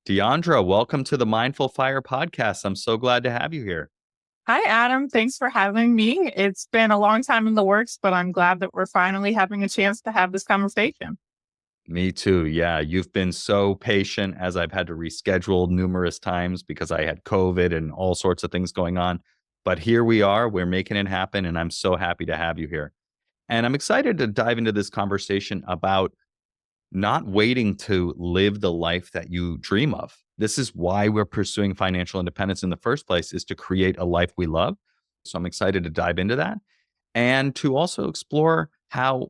Diandra, welcome to the Mindful Fire podcast. I'm so glad to have you here. Hi, Adam. Thanks for having me. It's been a long time in the works, but I'm glad that we're finally having a chance to have this conversation. Me too. Yeah, you've been so patient as I've had to reschedule numerous times because I had COVID and all sorts of things going on. But here we are, we're making it happen, and I'm so happy to have you here. And I'm excited to dive into this conversation about not waiting to live the life that you dream of. This is why we're pursuing financial independence in the first place, is to create a life we love. So I'm excited to dive into that and to also explore how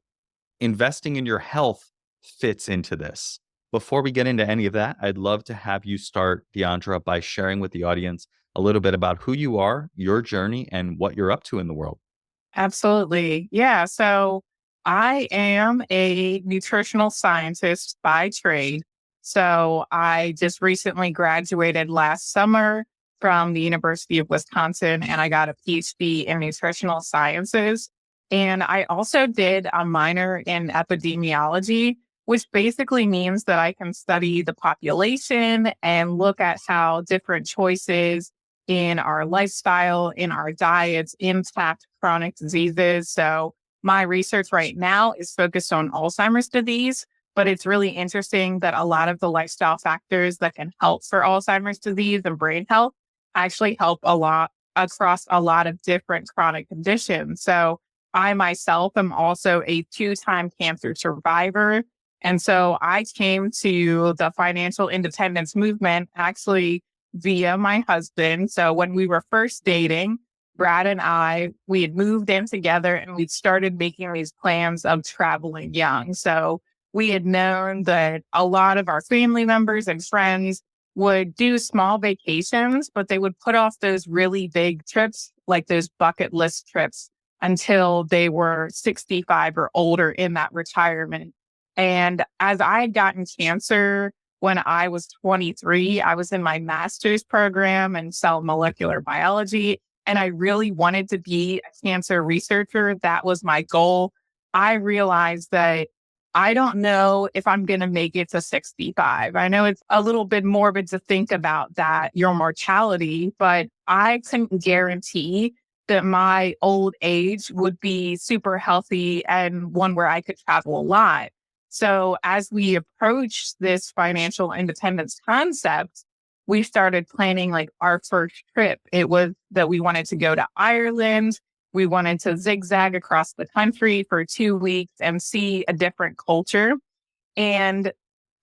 investing in your health fits into this. Before we get into any of that, I'd love to have you start, Deandra, by sharing with the audience a little bit about who you are, your journey, and what you're up to in the world. Absolutely. Yeah. So I am a nutritional scientist by trade. So I just recently graduated last summer from the University of Wisconsin and I got a PhD in nutritional sciences. And I also did a minor in epidemiology, which basically means that I can study the population and look at how different choices in our lifestyle, in our diets, impact chronic diseases. So my research right now is focused on Alzheimer's disease, but it's really interesting that a lot of the lifestyle factors that can help for Alzheimer's disease and brain health actually help a lot across a lot of different chronic conditions. So I myself am also a two-time cancer survivor. And so I came to the financial independence movement actually via my husband. So when we were first dating, Brad and we had moved in together and we'd started making these plans of traveling young. So we had known that a lot of our family members and friends would do small vacations, but they would put off those really big trips, like those bucket list trips, until they were 65 or older in that retirement. And as I had gotten cancer when I was 23, I was in my master's program in cell molecular biology, and I really wanted to be a cancer researcher. That was my goal. I realized that I don't know if I'm going to make it to 65. I know it's a little bit morbid to think about that, your mortality, but I couldn't guarantee that my old age would be super healthy and one where I could travel a lot. So as we approached this financial independence concept, we started planning like our first trip. It was that we wanted to go to Ireland. We wanted to zigzag across the country for 2 weeks and see a different culture. And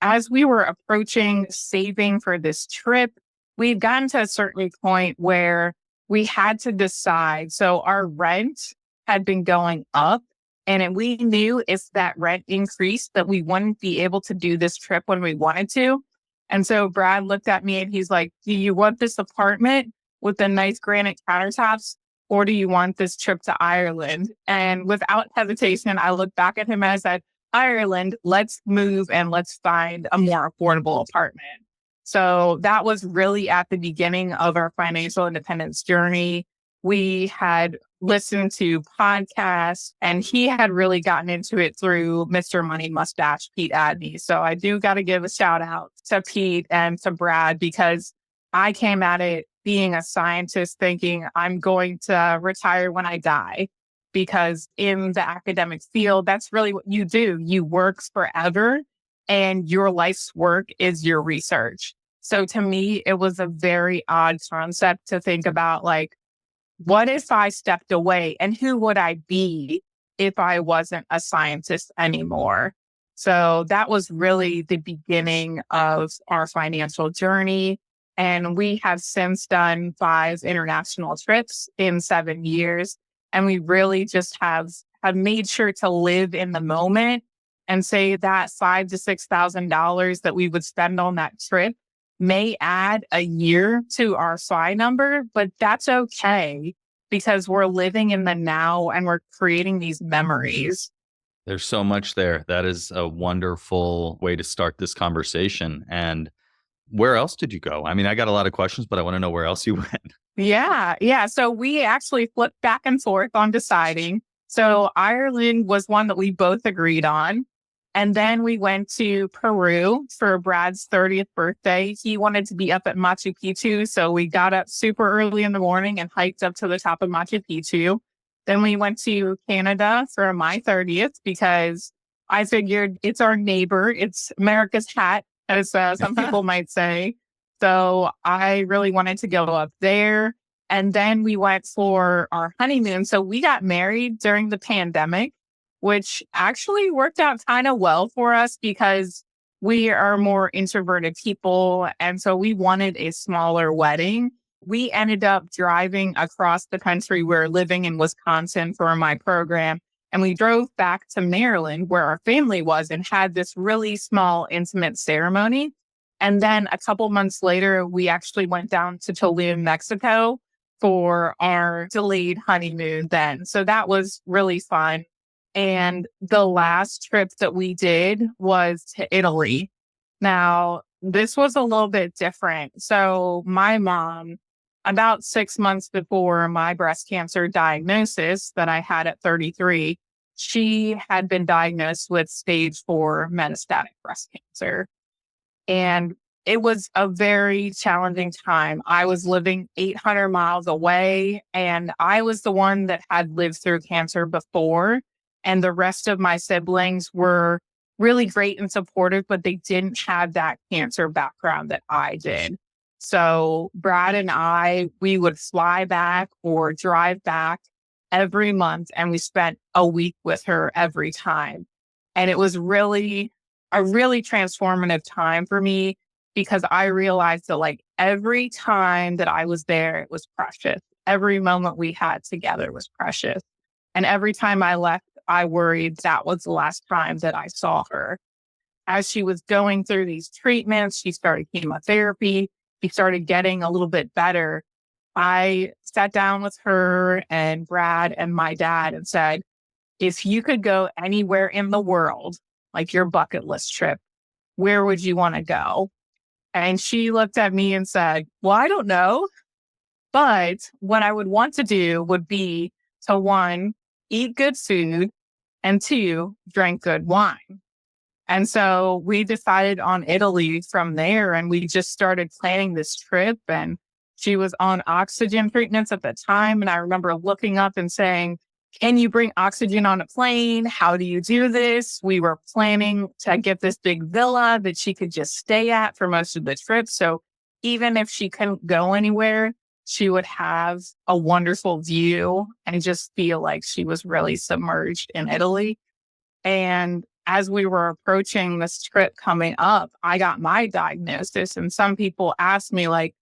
as we were approaching saving for this trip, we'd gotten to a certain point where we had to decide. So our rent had been going up. And we knew if that rent increased that we wouldn't be able to do this trip when we wanted to. And so Brad looked at me and he's like, do you want this apartment with the nice granite countertops? Or do you want this trip to Ireland? And without hesitation, I looked back at him and I said, Ireland, let's move and let's find a more affordable apartment. So that was really at the beginning of our financial independence journey. We had listened to podcasts and he had really gotten into it through Mr. Money Mustache, Pete Adney. So I do got to give a shout out to Pete and to Brad because I came at it being a scientist thinking I'm going to retire when I die. Because in the academic field, that's really what you do. You work forever and your life's work is your research. So to me, it was a very odd concept to think about like, what if I stepped away and who would I be if I wasn't a scientist anymore? So that was really the beginning of our financial journey. And we have since done 5 international trips in 7 years. And we really just have made sure to live in the moment and say that $5,000 to $6,000 that we would spend on that trip may add a year to our FI number, but that's okay because we're living in the now and we're creating these memories. There's so much there. That is a wonderful way to start this conversation. And where else did you go? I mean, I got a lot of questions, but I want to know where else you went. Yeah. Yeah. So we actually flipped back and forth on deciding. So Ireland was one that we both agreed on. And then we went to Peru for Brad's 30th birthday. He wanted to be up at Machu Picchu. So we got up super early in the morning and hiked up to the top of Machu Picchu. Then we went to Canada for my 30th because I figured it's our neighbor. It's America's hat, as some people might say. So I really wanted to go up there. And then we went for our honeymoon. So we got married during the pandemic, which actually worked out kind of well for us because we are more introverted people. And so we wanted a smaller wedding. We ended up driving across the country. We're living in Wisconsin for my program. And we drove back to Maryland where our family was and had this really small, intimate ceremony. And then a couple months later, we actually went down to Tulum, Mexico for our delayed honeymoon then. So that was really fun. And the last trip that we did was to Italy. Now, this was a little bit different. So my mom, about 6 months before my breast cancer diagnosis that I had at 33, she had been diagnosed with stage 4 metastatic breast cancer. And it was a very challenging time. I was living 800 miles away, and I was the one that had lived through cancer before. And the rest of my siblings were really great and supportive, but they didn't have that cancer background that I did. So Brad and I, we would fly back or drive back every month, and we spent a week with her every time. And it was really a really transformative time for me because I realized that like every time that I was there, it was precious. Every moment we had together was precious. And every time I left, I worried that was the last time that I saw her. As she was going through these treatments, she started chemotherapy. She started getting a little bit better. I sat down with her and Brad and my dad and said, if you could go anywhere in the world, like your bucket list trip, where would you want to go? And she looked at me and said, well, I don't know. But what I would want to do would be to one, eat good food, and two, drink good wine. And so we decided on Italy from there, and we just started planning this trip. And she was on oxygen treatments at the time. And I remember looking up and saying, can you bring oxygen on a plane? How do you do this? We were planning to get this big villa that she could just stay at for most of the trip. So even if she couldn't go anywhere, she would have a wonderful view and just feel like she was really submerged in Italy. And as we were approaching this trip coming up, I got my diagnosis. And some people asked me like,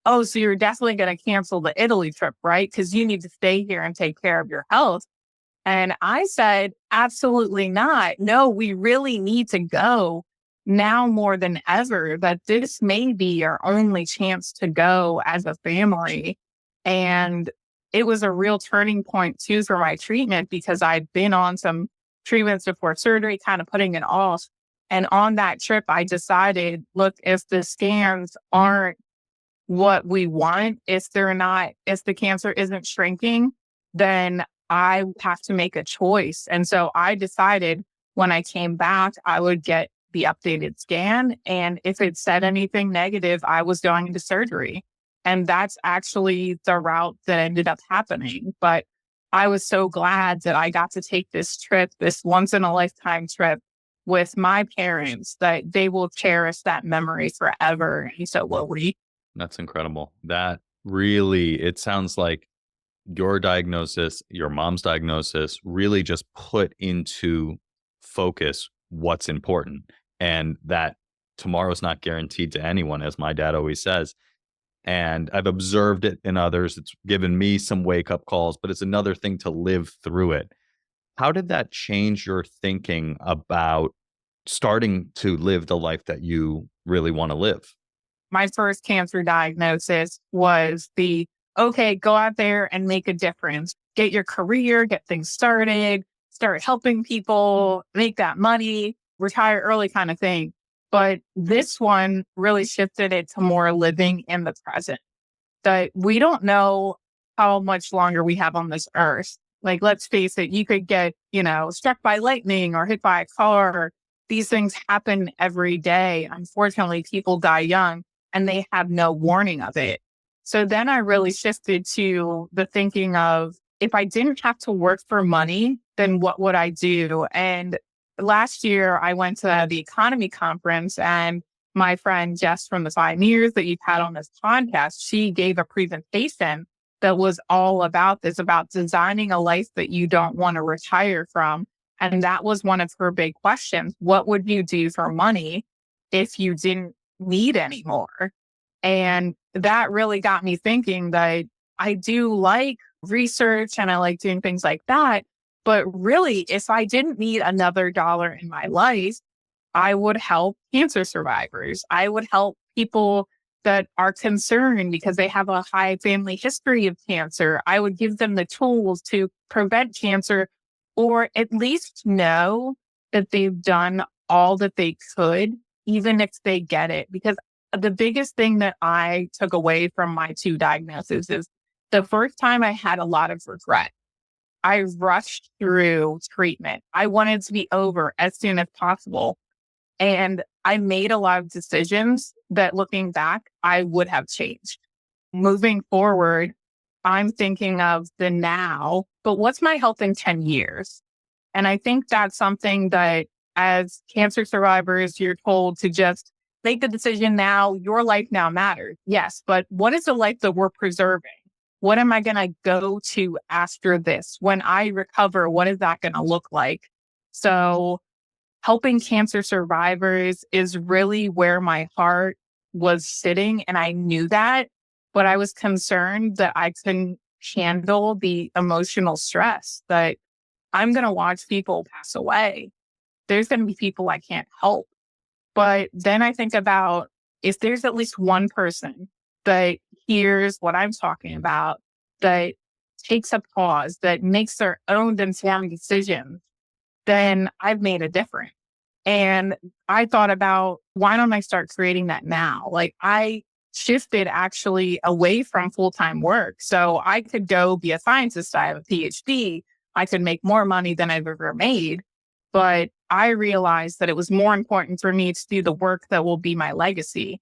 oh, so you're definitely going to cancel the Italy trip, right? Because you need to stay here and take care of your health. And I said, absolutely not. No, we really need to go now more than ever, that this may be our only chance to go as a family. And it was a real turning point too for my treatment because I'd been on some treatments before surgery, kind of putting it off. And on that trip, I decided, look, if the scans aren't what we want, if the cancer isn't shrinking, then I have to make a choice. And so I decided when I came back, I would get the updated scan. And if it said anything negative, I was going into surgery. And that's actually the route that ended up happening. But I was so glad that I got to take this trip, this once in a lifetime trip with my parents, that they will cherish that memory forever. And so will we. That's incredible. That really, it sounds like your diagnosis, your mom's diagnosis really just put into focus what's important and that tomorrow's not guaranteed to anyone, as my dad always says. And I've observed it in others. It's given me some wake up calls, but it's another thing to live through it. How did that change your thinking about starting to live the life that you really want to live? My first cancer diagnosis was okay, go out there and make a difference. Get your career, get things started, start helping people, make that money, retire early kind of thing. But this one really shifted it to more living in the present. That we don't know how much longer we have on this earth. Like, let's face it, you could get, struck by lightning or hit by a car. these things happen every day. Unfortunately, people die young and they have no warning of it. So then I really shifted to the thinking of, if I didn't have to work for money, then what would I do? And last year I went to the economy conference, and my friend Jess from the 5 years that you've had on this podcast, she gave a presentation that was all about this, about designing a life that you don't want to retire from. And that was one of her big questions. What would you do for money if you didn't need any more? And that really got me thinking that I do like research and I like doing things like that. But really, if I didn't need another dollar in my life, I would help cancer survivors. I would help people that are concerned because they have a high family history of cancer. I would give them the tools to prevent cancer, or at least know that they've done all that they could, even if they get it. Because the biggest thing that I took away from my two diagnoses is, the first time I had a lot of regret. I rushed through treatment. I wanted to be over as soon as possible. And I made a lot of decisions that, looking back, I would have changed. Moving forward, I'm thinking of the now, but what's my health in 10 years? And I think that's something that, as cancer survivors, you're told to just make the decision now. Your life now matters. Yes. But what is the life that we're preserving? What am I going to go to after this? When I recover, what is that going to look like? So helping cancer survivors is really where my heart was sitting. And I knew that, but I was concerned that I couldn't handle the emotional stress, that I'm going to watch people pass away. There's going to be people I can't help. But then I think about, if there's at least one person that hears what I'm talking about, that takes a pause, that makes their own informed decisions, then I've made a difference. And I thought about, why don't I start creating that now? Like, I shifted actually away from full-time work. So I could go be a scientist. I have a PhD. I could make more money than I've ever made. But I realized that it was more important for me to do the work that will be my legacy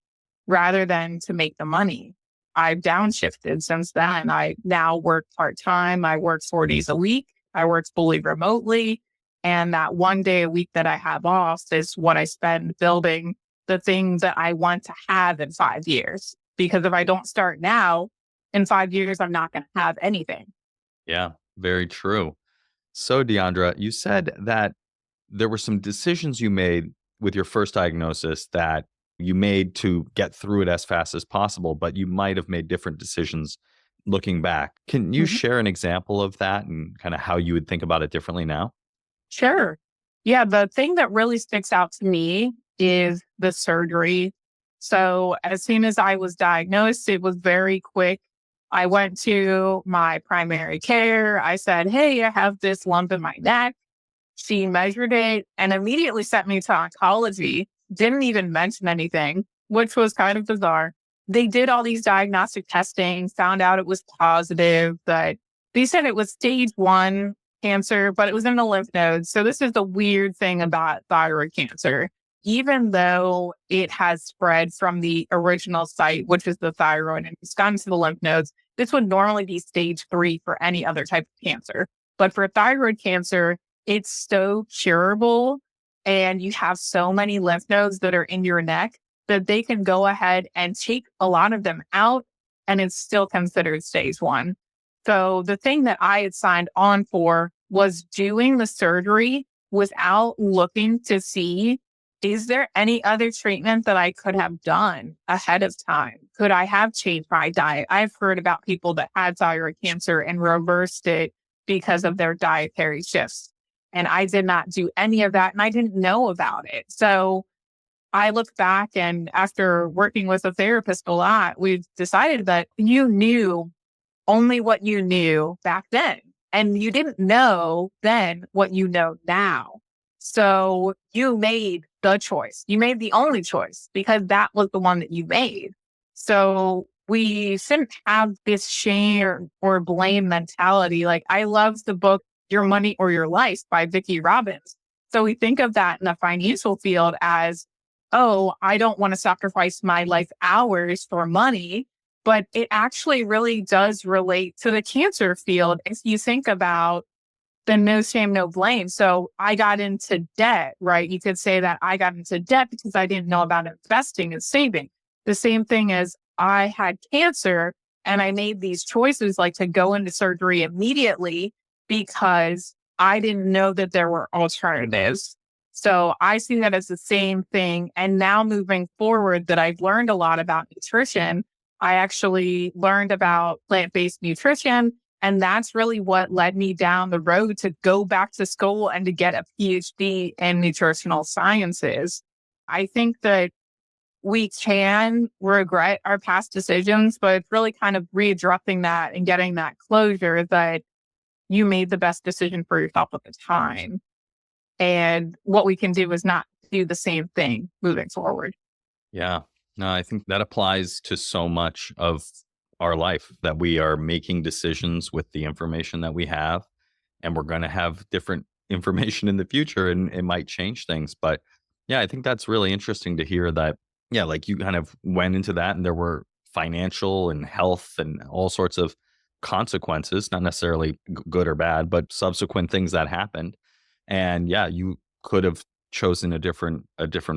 rather than to make the money. I've downshifted since then. I now work part-time. I work 4 days a week. I work fully remotely. And that one day a week that I have off is what I spend building the things that I want to have in 5 years. Because if I don't start now, in 5 years, I'm not going to have anything. Yeah, very true. So, Deandra, you said that there were some decisions you made with your first diagnosis that you made to get through it as fast as possible, but you might have made different decisions looking back. Can you Mhm. share an example of that and kind of how you would think about it differently now? Sure. Yeah, the thing that really sticks out to me is the surgery. So, as soon as I was diagnosed, it was very quick. I went to my primary care. I said, "Hey, I have this lump in my neck." She measured it and immediately sent me to oncology. Didn't even mention anything, which was kind of bizarre. They did all these diagnostic testing, found out it was positive, that they said it was stage 1 cancer, but it was in the lymph nodes. So this is the weird thing about thyroid cancer. Even though it has spread from the original site, which is the thyroid, and it's gone to the lymph nodes, this would normally be stage 3 for any other type of cancer. But for thyroid cancer, it's so curable, and you have so many lymph nodes that are in your neck that they can go ahead and take a lot of them out, and it's still considered stage 1. So the thing that I had signed on for was doing the surgery without looking to see, is there any other treatment that I could have done ahead of time? Could I have changed my diet? I've heard about people that had thyroid cancer and reversed it because of their dietary shifts. And I did not do any of that, and I didn't know about it. So I look back, and after working with a therapist a lot, we've decided that you knew only what you knew back then. And you didn't know then what you know now. So you made the choice. You made the only choice because that was the one that you made. So we shouldn't have this shame or blame mentality. Like, I love the book Your Money or Your Life by Vicki Robbins. So we think of that in the financial field as, oh, I don't want to sacrifice my life hours for money. But it actually really does relate to the cancer field. If you think about the no shame, no blame. So I got into debt, right? You could say that I got into debt because I didn't know about investing and saving. The same thing as I had cancer and I made these choices like to go into surgery immediately because I didn't know that there were alternatives. So I see that as the same thing. And now moving forward, that I've learned a lot about nutrition. I actually learned about plant-based nutrition, and that's really what led me down the road to go back to school and to get a PhD in nutritional sciences. I think that we can regret our past decisions, but it's really kind of readdressing that and getting that closure that you made the best decision for yourself at the time. And what we can do is not do the same thing moving forward. Yeah. No, I think that applies to so much of our life that we are making decisions with the information that we have, and we're going to have different information in the future and it might change things. But yeah, I think that's really interesting to hear that. Yeah, like you kind of went into that and there were financial and health and all sorts of consequences, not necessarily good or bad, but subsequent things that happened. And yeah, you could have chosen a different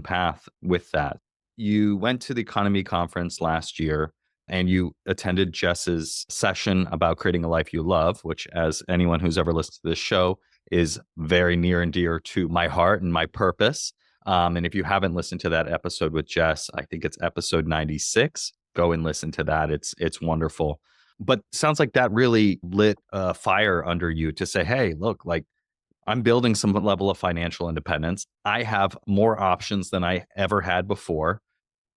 path with that. You went to the economy conference last year and you attended Jess's session about creating a life you love, which, as anyone who's ever listened to this show, is very near and dear to my heart and my purpose. And if you haven't listened to that episode with Jess, I think it's episode 96. Go and listen to that. It's wonderful. But sounds like that really lit a fire under you to say, hey, look, like I'm building some level of financial independence. I have more options than I ever had before.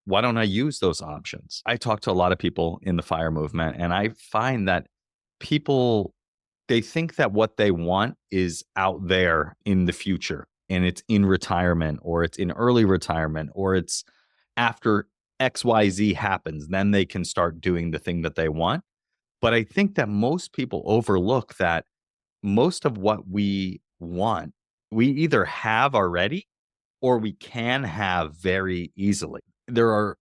Why don't I use those options? I talk to a lot of people in the FIRE movement, and I find that people, they think that what they want is out there in the future and it's in retirement or it's in early retirement or it's after XYZ happens, then they can start doing the thing that they want. But I think that most people overlook that most of what we want, we either have already or we can have very easily. There are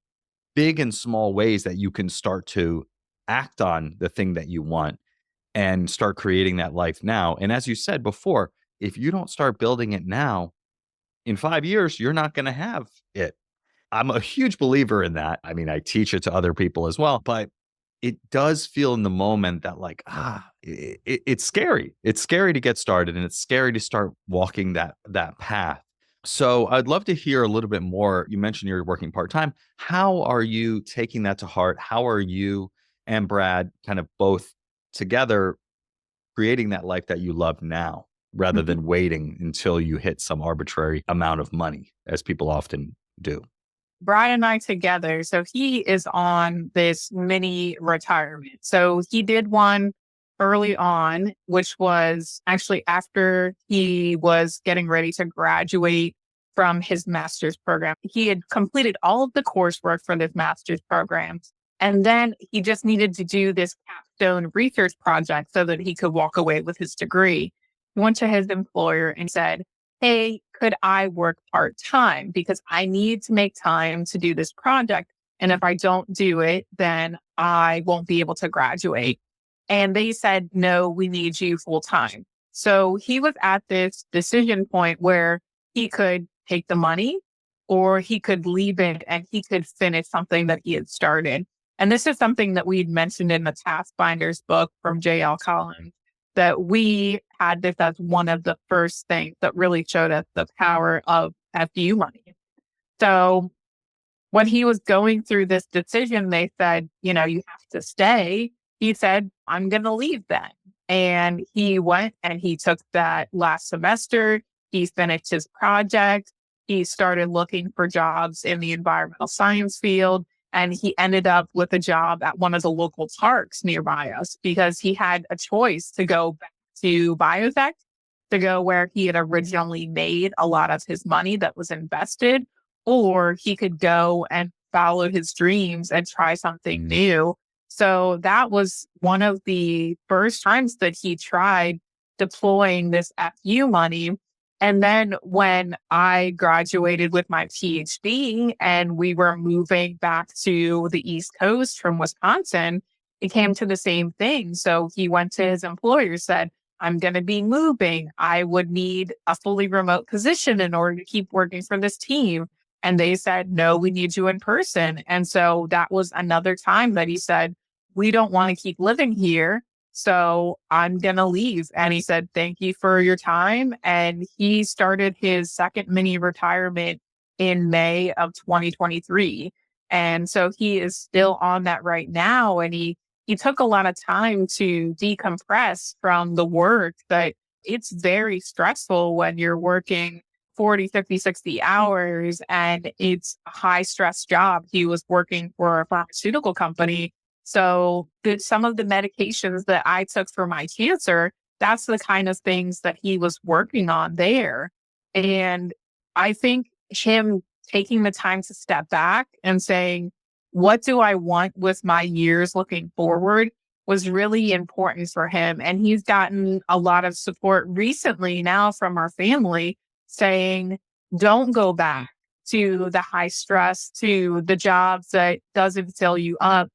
big and small ways that you can start to act on the thing that you want and start creating that life now. And as you said before, if you don't start building it now, in 5 years, you're not going to have it. I'm a huge believer in that. I mean, I teach it to other people as well, but it does feel in the moment that like, it's scary. It's scary to get started and it's scary to start walking that path. So I'd love to hear a little bit more. You mentioned you're working part-time. How are you taking that to heart? How are you and Brad kind of both together creating that life that you love now rather than waiting until you hit some arbitrary amount of money, as people often do? Brian and I together. So he is on this mini retirement. So he did one early on, which was actually after he was getting ready to graduate from his master's program. He had completed all of the coursework for this master's program. And then he just needed to do this capstone research project so that he could walk away with his degree. He went to his employer and said, hey, could I work part time? Because I need to make time to do this project. And if I don't do it, then I won't be able to graduate. And they said, no, we need you full time. So he was at this decision point where he could take the money or he could leave it and he could finish something that he had started. And this is something that we'd mentioned in the Taskbinders book from J.L. Collins, that we had this as one of the first things that really showed us the power of FU money. So when he was going through this decision, they said, you know, you have to stay. He said, I'm going to leave then. And he went and he took that last semester. He finished his project. He started looking for jobs in the environmental science field. And he ended up with a job at one of the local parks nearby us because he had a choice to go back to biotech, to go where he had originally made a lot of his money that was invested, or he could go and follow his dreams and try something new. So that was one of the first times that he tried deploying this FU money. And then when I graduated with my PhD and we were moving back to the East Coast from Wisconsin, it came to the same thing. So he went to his employer, said, I'm going to be moving. I would need a fully remote position in order to keep working for this team. And they said, no, we need you in person. And so that was another time that he said, we don't want to keep living here. So I'm going to leave. And he said, thank you for your time. And he started his second mini retirement in May of 2023. And so he is still on that right now. And he took a lot of time to decompress from the work that it's very stressful when you're working 40, 50, 60 hours and it's a high stress job. He was working for a pharmaceutical company, so some of the medications that I took for my cancer, that's the kind of things that he was working on there. And I think him taking the time to step back and saying, what do I want with my years looking forward was really important for him. And he's gotten a lot of support recently now from our family saying, don't go back to the high stress, to the jobs that doesn't fill you up.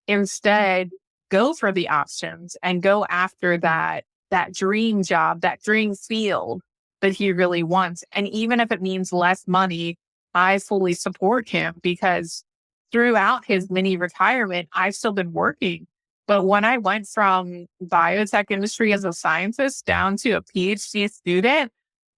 Instead, go for the options and go after that dream job, that dream field that he really wants. And even if it means less money, I fully support him because throughout his mini retirement, I've still been working. But when I went from biotech industry as a scientist down to a PhD student,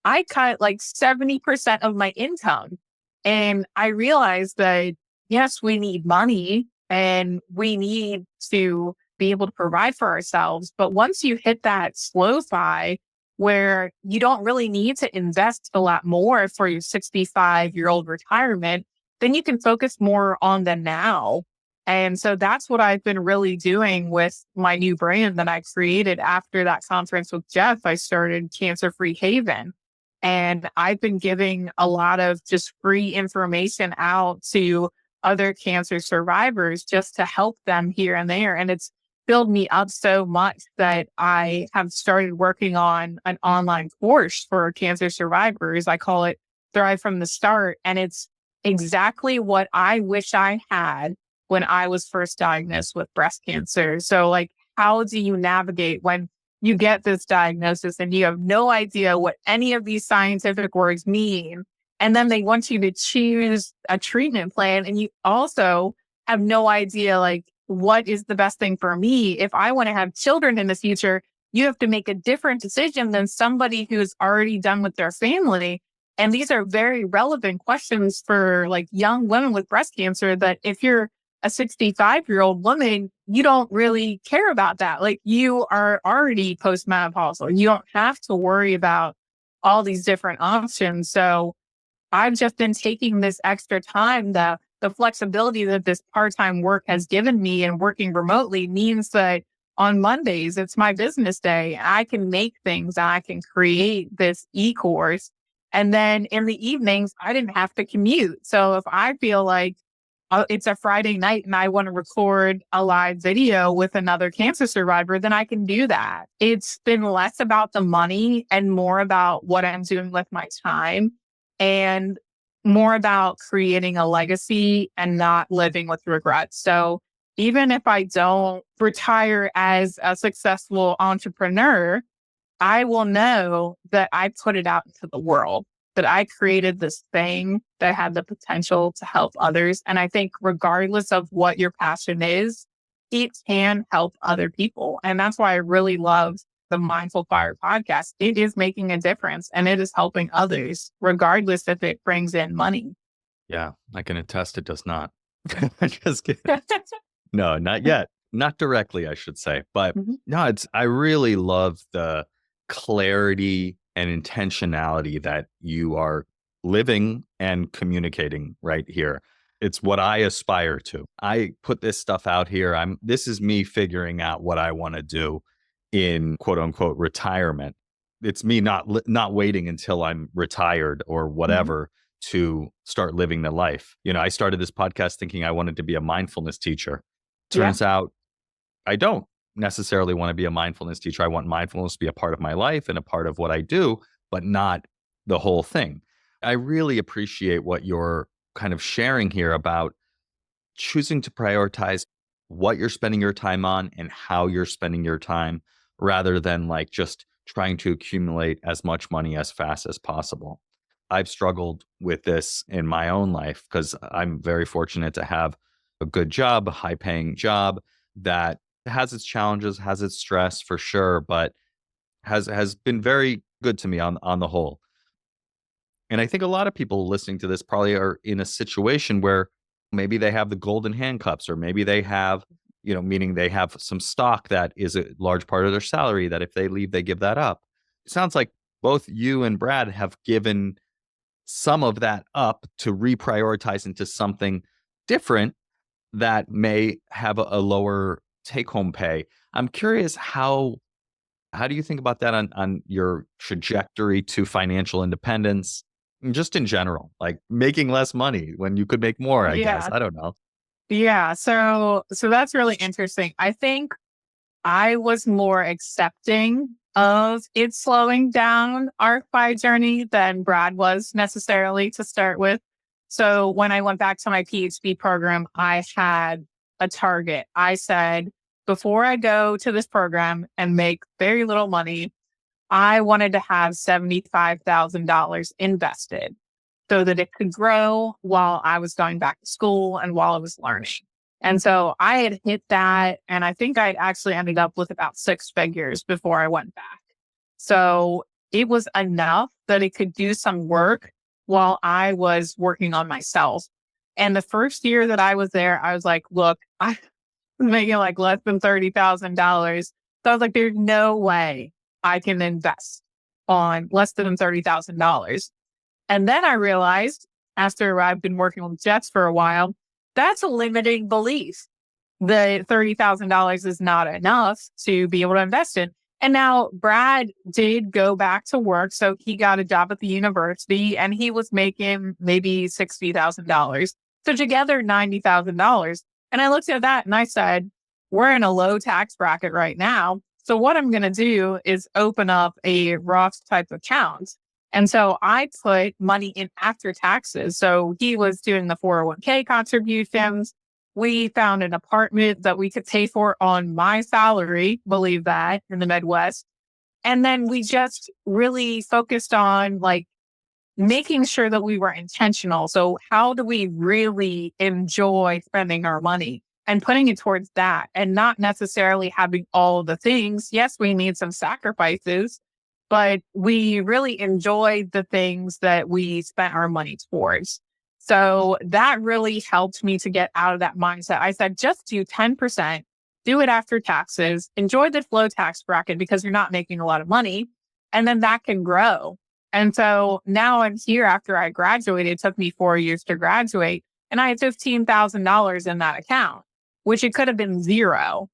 I cut like 70% of my income. And I realized that, yes, we need money and we need to be able to provide for ourselves. But once you hit that slow fi where you don't really need to invest a lot more for your 65-year-old retirement, then you can focus more on the now. And so that's what I've been really doing with my new brand that I created after that conference with Jeff. I started Cancer Free Haven. And I've been giving a lot of just free information out to other cancer survivors just to help them here and there. And it's filled me up so much that I have started working on an online course for cancer survivors. I call it Thrive from the Start. And it's exactly what I wish I had when I was first diagnosed with breast cancer. So, like, how do you navigate when you get this diagnosis and you have no idea what any of these scientific words mean? And then they want you to choose a treatment plan. And you also have no idea, like, what is the best thing for me? If I want to have children in the future, you have to make a different decision than somebody who's already done with their family. And these are very relevant questions for like young women with breast cancer that if you're a 65-year-old woman, you don't really care about that. Like, you are already postmenopausal. You don't have to worry about all these different options. So I've just been taking this extra time. The flexibility that this part-time work has given me and working remotely means that on Mondays, it's my business day. I can make things. I can create this e-course. And then in the evenings, I didn't have to commute. So if I feel like it's a Friday night and I want to record a live video with another cancer survivor, then I can do that. It's been less about the money and more about what I'm doing with my time and more about creating a legacy and not living with regrets. So even if I don't retire as a successful entrepreneur, I will know that I put it out into the world, that I created this thing that had the potential to help others. And I think regardless of what your passion is, it can help other people. And that's why I really love the Mindful Fire podcast. It is making a difference and it is helping others, regardless if it brings in money. Yeah, I can attest it does not. Just kidding. No, not yet. Not directly, I should say. But Mhm. no, I really love the clarity and intentionality that you are living and communicating right here. It's what I aspire to. I put this stuff out here. This is me figuring out what I want to do in quote unquote retirement. It's me not waiting until I'm retired or Mhm. whatever to start living the life. I started this podcast thinking I wanted to be a mindfulness teacher. Yeah. Turns out I don't necessarily want to be a mindfulness teacher. I want mindfulness to be a part of my life and a part of what I do, but not the whole thing. I really appreciate what you're kind of sharing here about choosing to prioritize what you're spending your time on and how you're spending your time rather than like just trying to accumulate as much money as fast as possible. I've struggled with this in my own life because I'm very fortunate to have a good job, a high paying job that has its challenges, has its stress for sure, but has been very good to me on the whole. And I think a lot of people listening to this probably are in a situation where maybe they have the golden handcuffs, or maybe they have, meaning they have some stock that is a large part of their salary that if they leave, they give that up. It sounds like both you and Brad have given some of that up to reprioritize into something different that may have a lower take home pay. I'm curious how do you think about that on your trajectory to financial independence? Just in general, like making less money when you could make more, I guess. Yeah. I don't know. Yeah. So that's really interesting. I think I was more accepting of it slowing down our FI journey than Brad was necessarily to start with. So when I went back to my PhD program, I had a target. I said, before I go to this program and make very little money, I wanted to have $75,000 invested so that it could grow while I was going back to school and while I was learning. And so I had hit that. And I think I'd actually ended up with about 6 figures before I went back. So it was enough that it could do some work while I was working on myself. And the first year that I was there, I was like, look, I was making like less than $30,000. So I was like, there's no way I can invest on less than $30,000. And then I realized after I've been working with Jets for a while, that's a limiting belief that $30,000 is not enough to be able to invest in. And now Brad did go back to work. So he got a job at the university and he was making maybe $60,000. So together, $90,000. And I looked at that and I said, we're in a low tax bracket right now. So what I'm going to do is open up a Roth type account. And so I put money in after taxes. So he was doing the 401k contributions. We found an apartment that we could pay for on my salary, believe that, in the Midwest. And then we just really focused on like making sure that we were intentional. So how do we really enjoy spending our money and putting it towards that and not necessarily having all the things? Yes, we need some sacrifices, but we really enjoyed the things that we spent our money towards. So that really helped me to get out of that mindset. I said, just do 10%, do it after taxes, enjoy the flow tax bracket because you're not making a lot of money, and then that can grow. And so now I'm here after I graduated. It took me 4 years to graduate, and I had $15,000 in that account, which it could have been zero.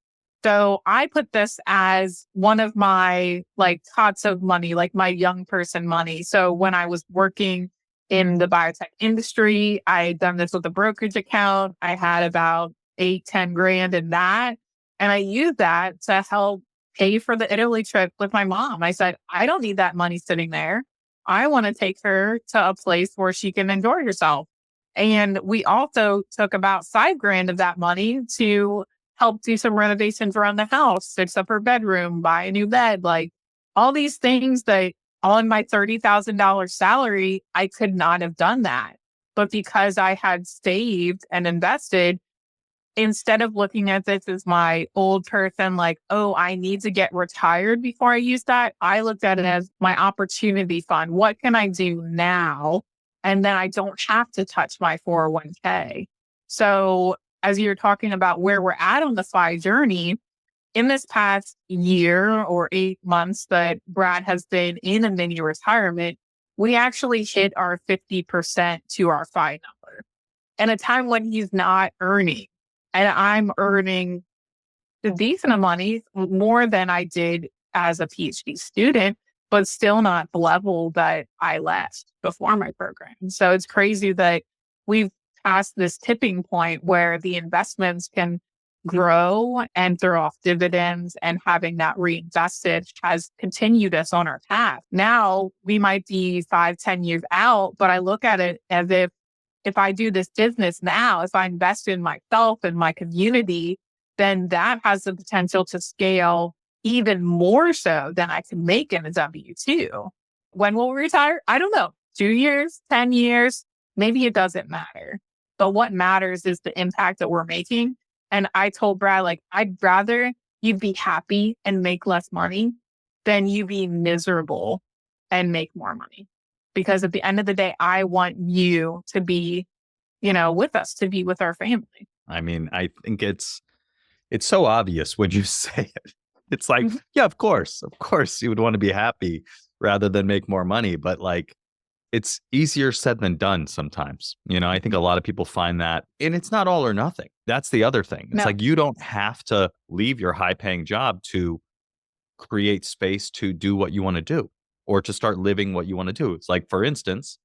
So I put this as one of my like pots of money, like my young person money. So when I was working in the biotech industry, I had done this with a brokerage account. I had about 8, 10 grand in that. And I used that to help pay for the Italy trip with my mom. I said, I don't need that money sitting there. I want to take her to a place where she can enjoy herself. And we also took about 5 grand of that money to help do some renovations around the house, fix up her bedroom, buy a new bed, like all these things that on my $30,000 salary, I could not have done that. But because I had saved and invested, instead of looking at this as my old person, like, oh, I need to get retired before I use that, I looked at it as my opportunity fund. What can I do now? And then I don't have to touch my 401k. So as you're talking about where we're at on the FI journey, in this past year or 8 months that Brad has been in a mini retirement, we actually hit our 50% to our FI number. And a time when he's not earning. And I'm earning a decent amount of money, more than I did as a PhD student, but still not the level that I left before my program. So it's crazy that we've passed this tipping point where the investments can grow and throw off dividends, and having that reinvested has continued us on our path. Now we might be 5, 10 years out, but I look at it as if I do this business now, if I invest in myself and my community, then that has the potential to scale even more so than I can make in a W-2. When will we retire? I don't know. 2 years, 10 years, maybe it doesn't matter. But what matters is the impact that we're making. And I told Brad, like, I'd rather you be happy and make less money than you be miserable and make more money. Because at the end of the day, I want you to be, with us, to be with our family. I mean, I think it's so obvious when you say it. It's like, Mhm. yeah, of course you would want to be happy rather than make more money, but like it's easier said than done sometimes. I think a lot of people find that, and it's not all or nothing. That's the other thing. It's No. like you don't have to leave your high paying job to create space to do what you want to do or to start living what you want to do. It's like, for instance,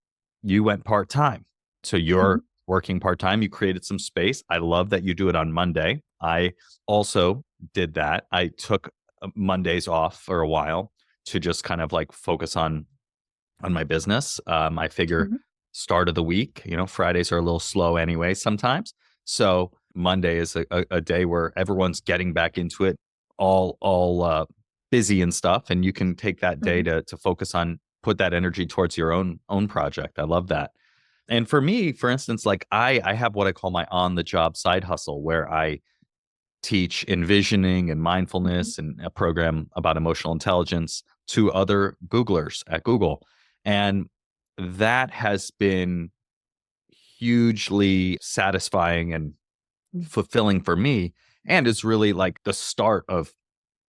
you went part time. So Mhm. you're working part time. You created some space. I love that you do it on Monday. I also did that. I took Mondays off for a while to just kind of like focus on my business. I figure Mhm. start of the week, Fridays are a little slow anyway sometimes. So Monday is a day where everyone's getting back into it, all busy and stuff, and you can take that day Mhm. to focus on put that energy towards your own project. I love that. And for me, for instance, like I have what I call my on the job side hustle where I teach envisioning and Mhm. mindfulness and a program about emotional intelligence to other Googlers at Google. And that has been hugely satisfying and fulfilling for me. And it's really like the start of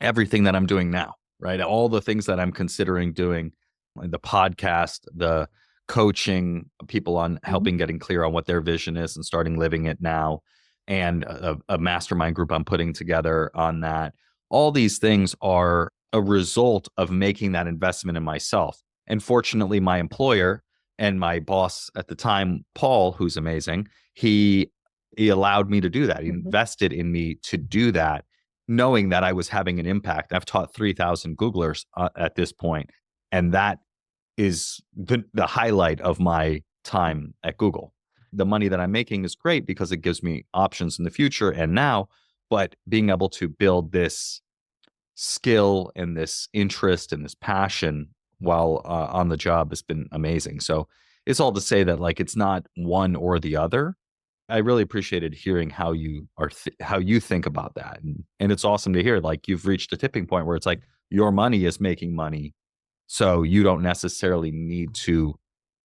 everything that I'm doing now, right? All the things that I'm considering doing, like the podcast, the coaching people on Mhm. helping getting clear on what their vision is and starting living it now, and a mastermind group I'm putting together on that. All these things are a result of making that investment in myself. And fortunately, my employer and my boss at the time, Paul, who's amazing, he allowed me to do that. He Mhm. invested in me to do that knowing that I was having an impact. I've taught 3,000 Googlers at this point, and that is the highlight of my time at Google. The money that I'm making is great because it gives me options in the future and now, but being able to build this skill and this interest and this passion while on the job has been amazing. So it's all to say that like it's not one or the other. I really appreciated hearing how how you think about that, and it's awesome to hear like you've reached a tipping point where it's like your money is making money, so you don't necessarily need to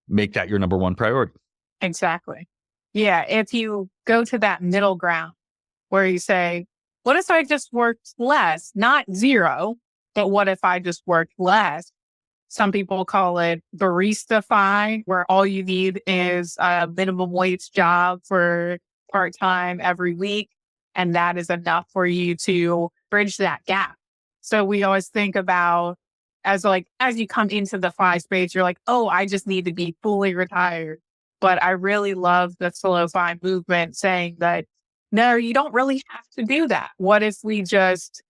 make that your number one priority. Exactly. Yeah. If you go to that middle ground where you say, what if I just worked less? Not zero, but what if I just worked less? Some people call it barista-fy, where all you need is a minimum wage job for part-time every week. And that is enough for you to bridge that gap. So we always think about as you come into the FI space, you're like, oh, I just need to be fully retired. But I really love the slow FI movement saying that, no, you don't really have to do that. What if we just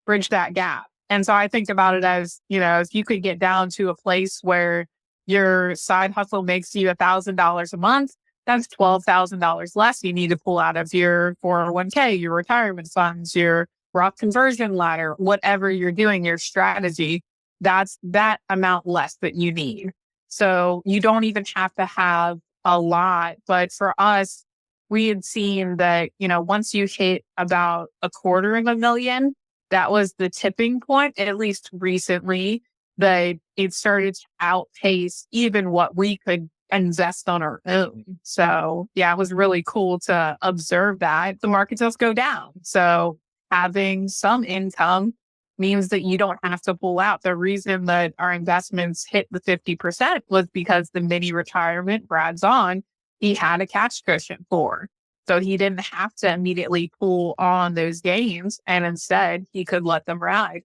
bridge that gap? And so I think about it as, if you could get down to a place where your side hustle makes you $1,000 a month, that's $12,000 less you need to pull out of your 401k, your retirement funds, your Roth conversion ladder, whatever you're doing, your strategy. That's that amount less that you need. So you don't even have to have a lot. But for us, we had seen that, once you hit about $250,000, that was the tipping point, at least recently, that it started to outpace even what we could invest on our own. So, yeah, it was really cool to observe that. The market does go down. So, having some income means that you don't have to pull out. The reason that our investments hit the 50% was because the mini retirement Brad's on, he had a cash cushion for. So he didn't have to immediately pull on those gains, and instead he could let them ride.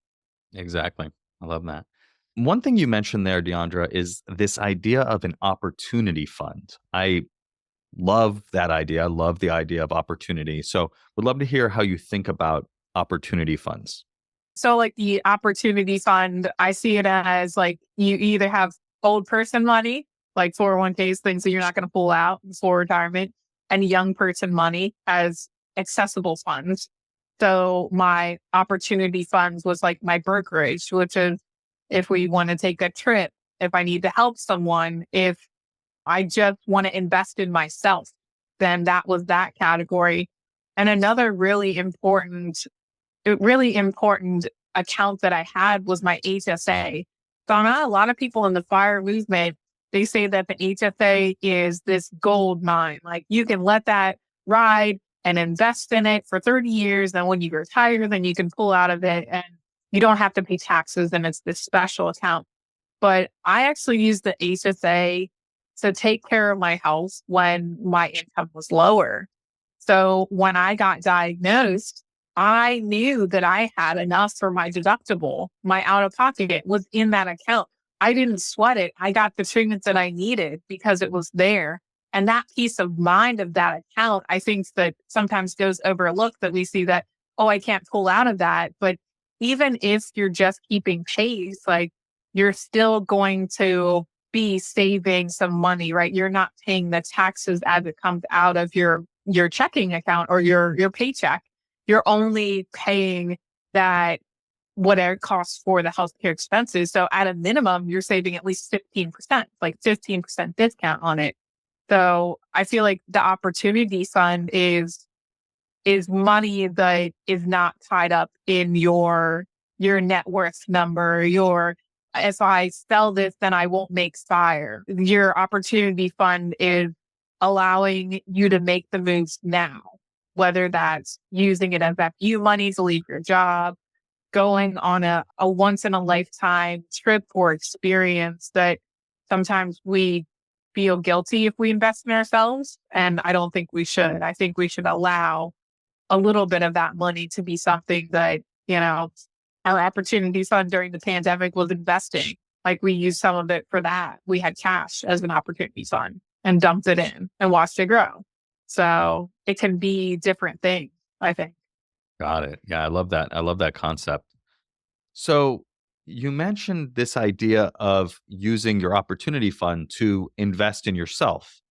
Exactly. I love that. One thing you mentioned there, Deandra, is this idea of an opportunity fund. I Love that idea. Love the idea of opportunity. So would love to hear how you think about opportunity funds. So like the opportunity fund, I see it as like you either have old person money, like 401ks, things that you're not going to pull out for retirement, and young person money as accessible funds. So my opportunity funds was like my brokerage, which is if we want to take a trip, if I need to help someone, if I just want to invest in myself, then that was that category. And another really important account that I had was my HSA. So I know a lot of people in the fire movement, they say that the HSA is this gold mine. Like you can let that ride and invest in it for 30 years. And when you retire, then you can pull out of it and you don't have to pay taxes. And it's this special account. But I actually used the HSA to take care of my health when my income was lower. So when I got diagnosed, I knew that I had enough for my deductible. My out of pocket was in that account. I didn't sweat it. I got the treatments that I needed because it was there. And that peace of mind of that account, I think that sometimes goes overlooked that we see that, oh, I can't pull out of that. But even if you're just keeping pace, like you're still going to be saving some money, right? You're not paying the taxes as it comes out of your checking account or your paycheck. You're only paying that whatever it costs for the healthcare expenses. So at a minimum, you're saving at least 15%, like 15% discount on it. So I feel like the opportunity fund is money that is not tied up in your net worth number, your if I sell this, then I won't make fire. Your opportunity fund is allowing you to make the moves now, whether that's using it as FU money to leave your job, going on a once in a lifetime trip or experience that sometimes we feel guilty if we invest in ourselves. And I don't think we should. I think we should allow a little bit of that money to be something that, our opportunity fund during the pandemic was investing. Like we used some of it for that. We had cash as an opportunity fund and dumped it in and watched it grow. So it can be different things, I think. Got it. Yeah, I love that. I love that concept. So you mentioned this idea of using your opportunity fund to invest in yourself.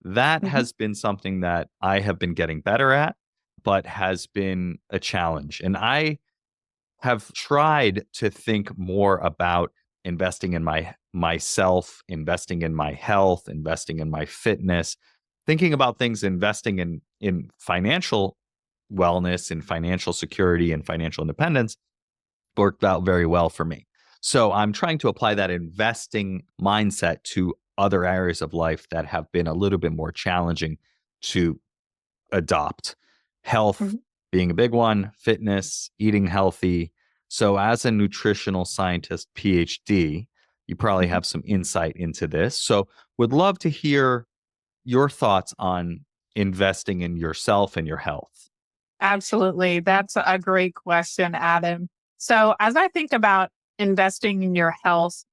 That Mhm. has been something that I have been getting better at, but has been a challenge. And I have tried to think more about investing in myself, investing in my health, investing in my fitness, thinking about things, investing in financial wellness and financial security and financial independence worked out very well for me. So I'm trying to apply that investing mindset to other areas of life that have been a little bit more challenging to adopt. Health Mhm. being a big one, fitness, eating healthy. So as a nutritional scientist PhD, you probably Mhm. have some insight into this. So would love to hear your thoughts on investing in yourself and your health. Absolutely. That's a great question, Adam. So as I think about investing in your health,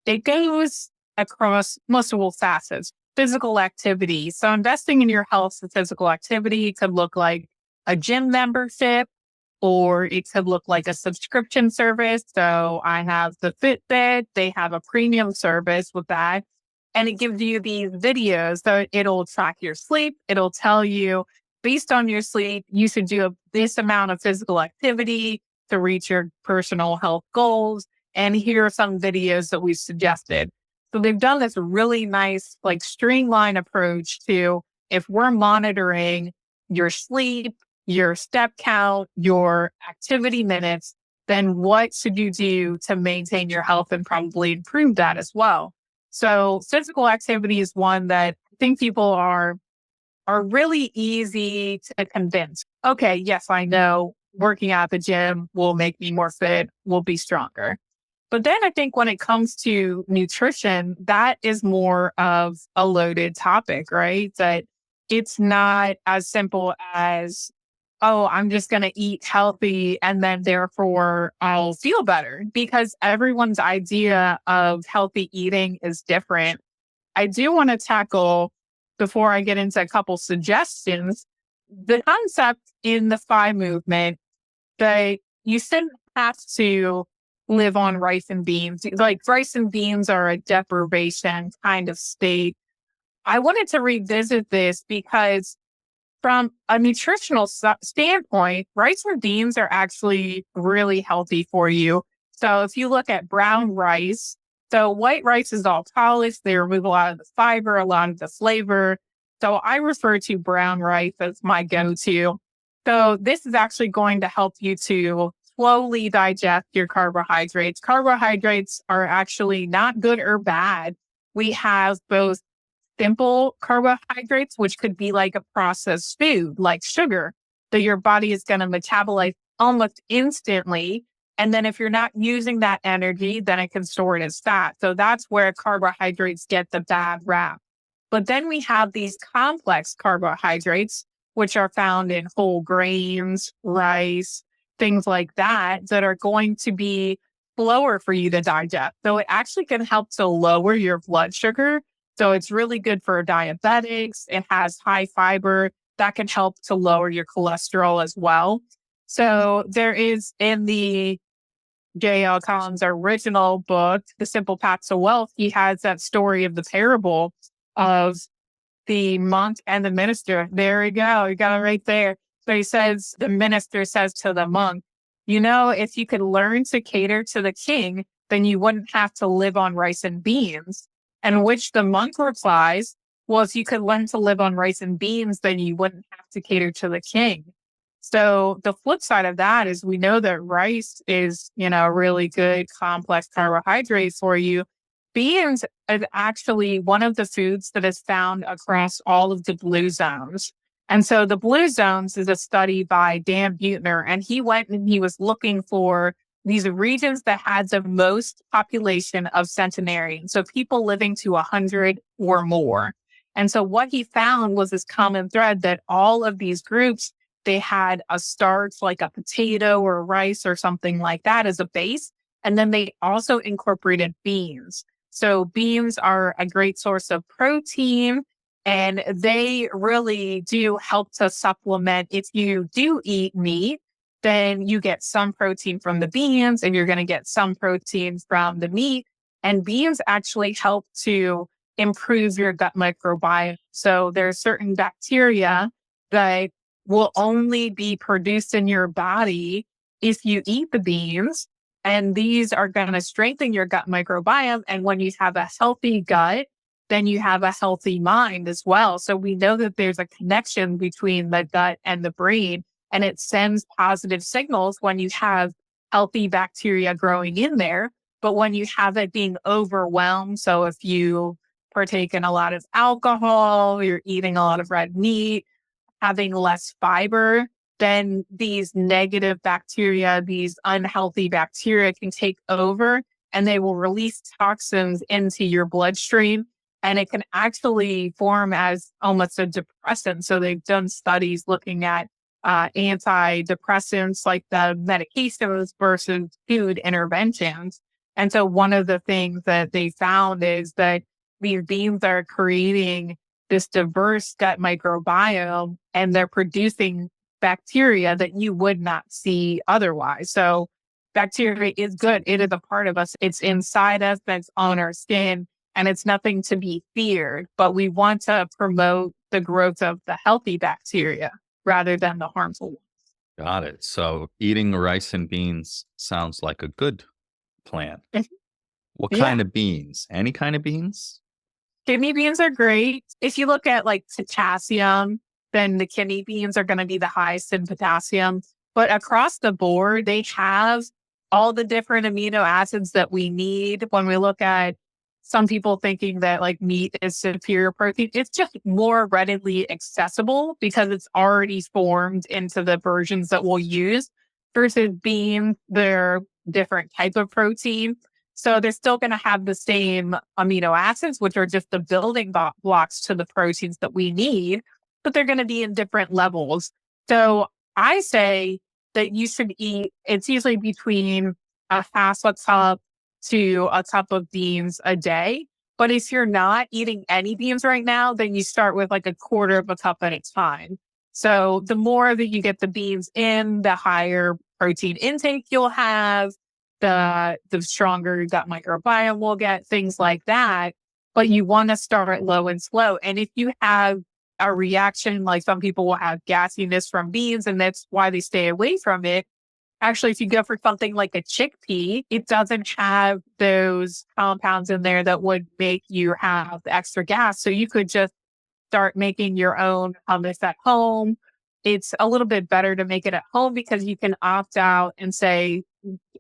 it goes across multiple facets. Physical activity. So investing in your health and physical activity could look like a gym membership, or it could look like a subscription service. So I have the Fitbit, they have a premium service with that. And it gives you these videos. So it'll track your sleep. It'll tell you based on your sleep, you should do this amount of physical activity to reach your personal health goals. And here are some videos that we've suggested. So they've done this really nice, like streamlined approach to if we're monitoring your sleep, your step count, your activity minutes, then what should you do to maintain your health and probably improve that as well? So physical activity is one that I think people are really easy to convince. Okay, yes, I know working out at the gym will make me more fit, will be stronger. But then I think when it comes to nutrition, that is more of a loaded topic, right? That it's not as simple as, oh, I'm just going to eat healthy and then therefore I'll feel better because everyone's idea of healthy eating is different. I do want to tackle before I get into a couple suggestions, the concept in the FI movement that you shouldn't have to live on rice and beans. Like rice and beans are a deprivation kind of state. I wanted to revisit this because from a nutritional standpoint, rice and beans are actually really healthy for you. So if you look at brown rice, so white rice is all polished. They remove a lot of the fiber, a lot of the flavor. So I refer to brown rice as my go-to. So this is actually going to help you to slowly digest your carbohydrates. Carbohydrates are actually not good or bad. We have both simple carbohydrates, which could be like a processed food, like sugar, that your body is going to metabolize almost instantly. And then if you're not using that energy, then it can store it as fat. So that's where carbohydrates get the bad rap. But then we have these complex carbohydrates, which are found in whole grains, rice, things like that, that are going to be slower for you to digest. So it actually can help to lower your blood sugar. So it's really good for diabetics. It has high fiber that can help to lower your cholesterol as well. So there is in the J.L. Collins' original book, The Simple Path to Wealth, he has that story of the parable of the monk and the minister. There we go. You got it right there. So he says, the minister says to the monk, you know, if you could learn to cater to the king, then you wouldn't have to live on rice and beans. And which the monk replies, well, if you could learn to live on rice and beans, then you wouldn't have to cater to the king. So the flip side of that is we know that rice is, really good complex carbohydrate for you. Beans is actually one of the foods that is found across all of the blue zones. And so the blue zones is a study by Dan Buettner, and he went and he was looking for these regions that had the most population of centenarians. So people living to 100 or more. And so what he found was this common thread that all of these groups, they had a starch like a potato or rice or something like that as a base. And then they also incorporated beans. So beans are a great source of protein, and they really do help to supplement. If you do eat meat, then you get some protein from the beans and you're going to get some protein from the meat. And beans actually help to improve your gut microbiome. So there are certain bacteria that will only be produced in your body if you eat the beans. And these are going to strengthen your gut microbiome. And when you have a healthy gut, then you have a healthy mind as well. So we know that there's a connection between the gut and the brain, and it sends positive signals when you have healthy bacteria growing in there. But when you have it being overwhelmed, so if you partake in a lot of alcohol, you're eating a lot of red meat, having less fiber, then these negative bacteria, these unhealthy bacteria can take over and they will release toxins into your bloodstream. And it can actually form as almost a depressant. So they've done studies looking at antidepressants like the medications versus food interventions. And so one of the things that they found is that these beans are creating this diverse gut microbiome, and they're producing bacteria that you would not see otherwise. So bacteria is good. It is a part of us. It's inside us, that's on our skin, and it's nothing to be feared. But we want to promote the growth of the healthy bacteria rather than the harmful ones. Got it. So eating rice and beans sounds like a good plan. What Yeah. kind of beans? Any kind of beans? Kidney beans are great. If you look at like potassium, then the kidney beans are going to be the highest in potassium. But across the board, they have all the different amino acids that we need. When we look at some people thinking that like meat is superior protein, it's just more readily accessible because it's already formed into the versions that we'll use versus beans. They're different type of protein. So they're still going to have the same amino acids, which are just the building blocks to the proteins that we need, but they're going to be in different levels. So I say that you should eat, it's usually between a half a cup to a cup of beans a day. But if you're not eating any beans right now, then you start with like a quarter of a cup at a time. So the more that you get the beans in, the higher protein intake you'll have, the stronger your gut microbiome will get, things like that. But you want to start low and slow. And if you have a reaction, like some people will have gassiness from beans, and that's why they stay away from it. Actually, if you go for something like a chickpea, it doesn't have those compounds in there that would make you have the extra gas. So you could just start making your own hummus at home. It's a little bit better to make it at home because you can opt out and say,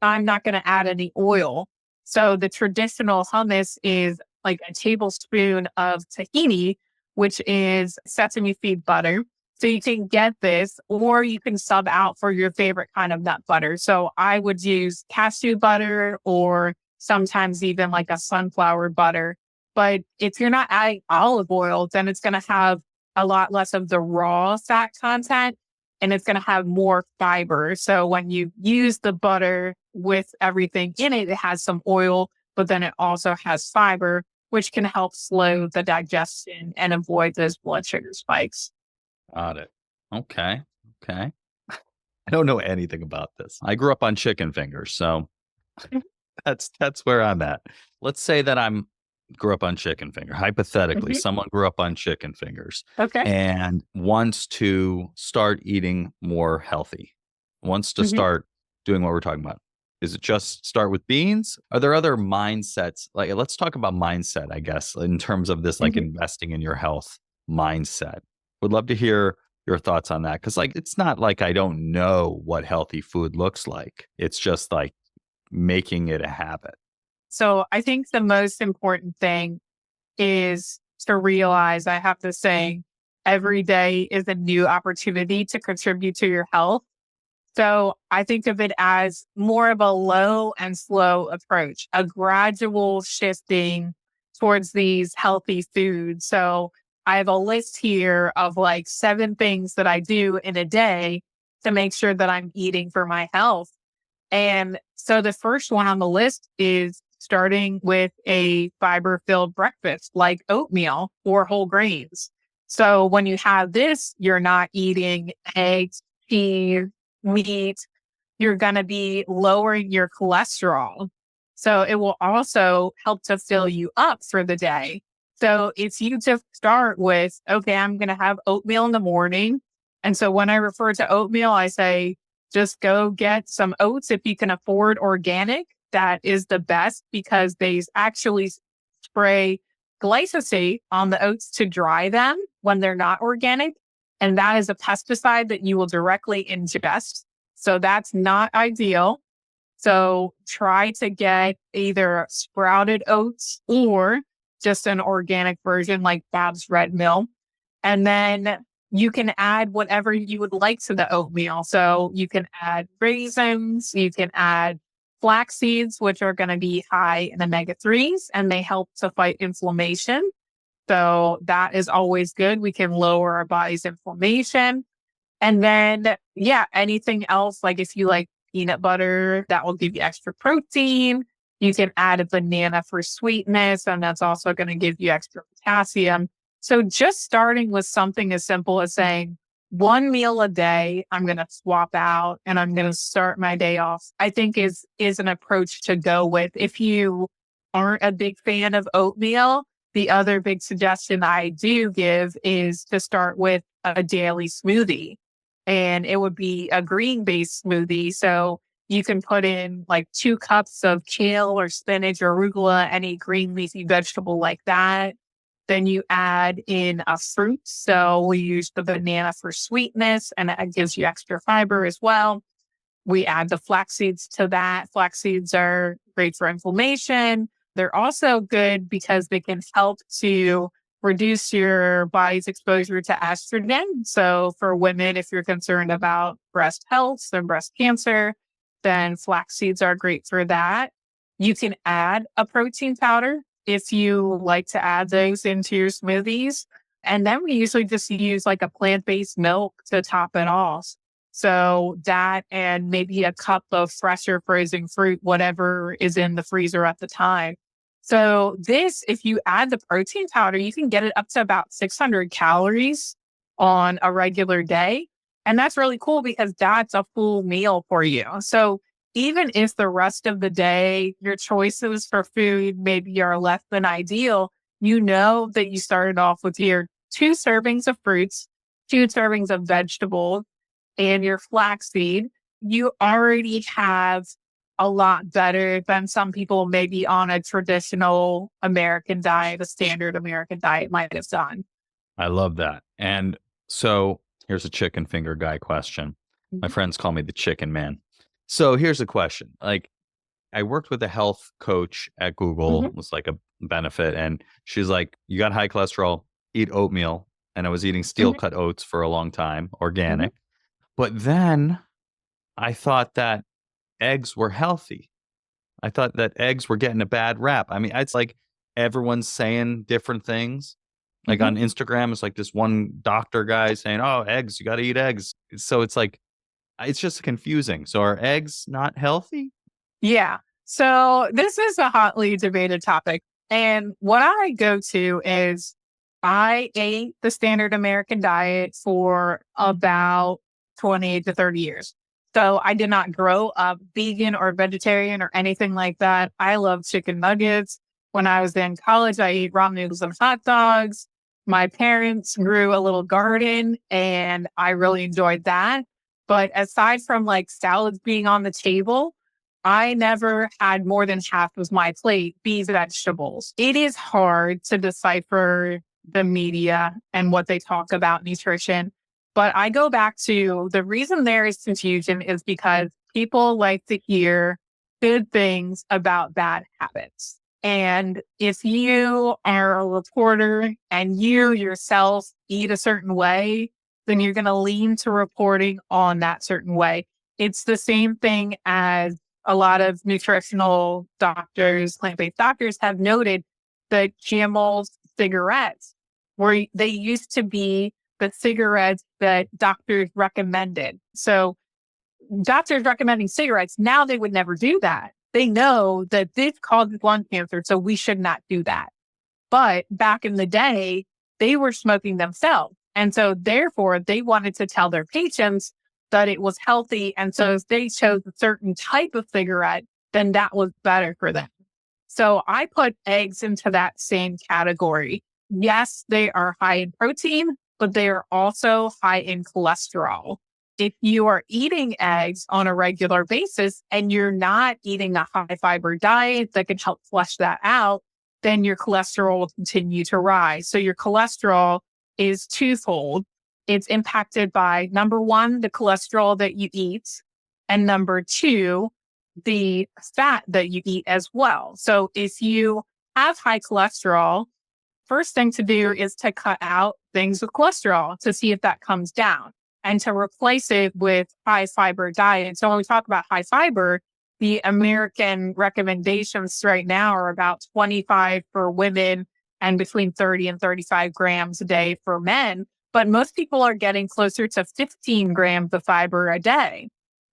I'm not going to add any oil. So the traditional hummus is like a tablespoon of tahini, which is sesame seed butter. So you can get this, or you can sub out for your favorite kind of nut butter. So I would use cashew butter or sometimes even like a sunflower butter. But if you're not adding olive oil, then it's going to have a lot less of the raw fat content and it's going to have more fiber. So when you use the butter with everything in it, it has some oil, but then it also has fiber, which can help slow the digestion and avoid those blood sugar spikes. Got it. Okay. Okay. I don't know anything about this. I grew up on chicken fingers, so that's where I'm at. Let's say that I'm grew up on chicken finger. Hypothetically, Mhm. someone grew up on chicken fingers Okay. and wants to start eating more healthy, wants to Mhm. start doing what we're talking about. Is it just start with beans? Are there other mindsets? Like, let's talk about mindset, I guess, in terms of this, like Mhm. investing in your health mindset. Would love to hear your thoughts on that. Cause like, it's not like I don't know what healthy food looks like. It's just like making it a habit. So I think the most important thing is to realize I have to say every day is a new opportunity to contribute to your health. So I think of it as more of a low and slow approach, a gradual shifting towards these healthy foods. So I have a list here of like 7 things that I do in a day to make sure that I'm eating for my health. And so the first one on the list is starting with a fiber filled breakfast like oatmeal or whole grains. So when you have this, you're not eating eggs, cheese, meat. You're going to be lowering your cholesterol. So it will also help to fill you up for the day. So if you just start with, okay, I'm going to have oatmeal in the morning. And so when I refer to oatmeal, I say, just go get some oats if you can afford organic. That is the best because they actually spray glyphosate on the oats to dry them when they're not organic. And that is a pesticide that you will directly ingest. So that's not ideal. So try to get either sprouted oats or just an organic version like Bab's Red Mill. And then you can add whatever you would like to the oatmeal. So you can add raisins, you can add flax seeds, which are going to be high in omega 3s and they help to fight inflammation. So that is always good. We can lower our body's inflammation. And then, yeah, anything else, like if you like peanut butter, that will give you extra protein. You can add a banana for sweetness, and that's also going to give you extra potassium. So just starting with something as simple as saying, 1 meal a day, I'm going to swap out and I'm going to start my day off, I think is an approach to go with. If you aren't a big fan of oatmeal, the other big suggestion I do give is to start with a daily smoothie and it would be a green based smoothie. So you can put in like 2 cups of kale or spinach or arugula, any green leafy vegetable like that. Then you add in a fruit. So we use the banana for sweetness and it gives you extra fiber as well. We add the flax seeds to that. Flax seeds are great for inflammation. They're also good because they can help to reduce your body's exposure to estrogen. So for women, if you're concerned about breast health and breast cancer, then flax seeds are great for that. You can add a protein powder if you like to add those into your smoothies. And then we usually just use like a plant-based milk to top it off. So that and maybe a cup of fresh or frozen fruit, whatever is in the freezer at the time. So this, if you add the protein powder, you can get it up to about 600 calories on a regular day. And that's really cool because that's a full meal for you. So even if the rest of the day, your choices for food maybe are less than ideal, you know that you started off with your 2 servings of fruits, 2 servings of vegetables, and your flaxseed. You already have a lot better than some people maybe on a traditional American diet, a standard American diet might have done. I love that. And so here's a chicken finger guy question. My Mhm. friends call me the chicken man. So here's a question. Like, I worked with a health coach at Google, Mhm. it was like a benefit. And she's like, you got high cholesterol, eat oatmeal. And I was eating steel Mhm. cut oats for a long time, Mhm. organic. But then I thought that eggs were healthy. I thought that eggs were getting a bad rap. I mean, it's like everyone's saying different things. Like Mhm. on Instagram, it's like this one doctor guy saying, "Oh, eggs, you got to eat eggs." So it's like it's just confusing. So are eggs not healthy? Yeah. So this is a hotly debated topic. And what I go to is I ate the standard American diet for about 20 to 30 years. So I did not grow up vegan or vegetarian or anything like that. I love chicken nuggets. When I was in college, I ate ramen noodles and hot dogs. My parents grew a little garden and I really enjoyed that. But aside from like salads being on the table, I never had more than half of my plate be vegetables. It is hard to decipher the media and what they talk about nutrition. But I go back to the reason there is confusion is because people like to hear good things about bad habits. And if you are a reporter and you yourself eat a certain way, then you're going to lean to reporting on that certain way. It's the same thing as a lot of nutritional doctors, plant-based doctors have noted that Camel's cigarettes they used to be the cigarettes that doctors recommended. So doctors recommending cigarettes, now they would never do that. They know that this causes lung cancer, so we should not do that. But back in the day, they were smoking themselves. And so therefore they wanted to tell their patients that it was healthy. And so if they chose a certain type of cigarette, then that was better for them. So I put eggs into that same category. Yes, they are high in protein, but they are also high in cholesterol. If you are eating eggs on a regular basis and you're not eating a high fiber diet that can help flush that out, then your cholesterol will continue to rise. So your cholesterol is twofold. It's impacted by number one, the cholesterol that you eat, and number two, the fat that you eat as well. So if you have high cholesterol, first thing to do is to cut out things with cholesterol to see if that comes down and to replace it with high fiber diet. So when we talk about high fiber, the American recommendations right now are about 25 for women and between 30 and 35 grams a day for men. But most people are getting closer to 15 grams of fiber a day.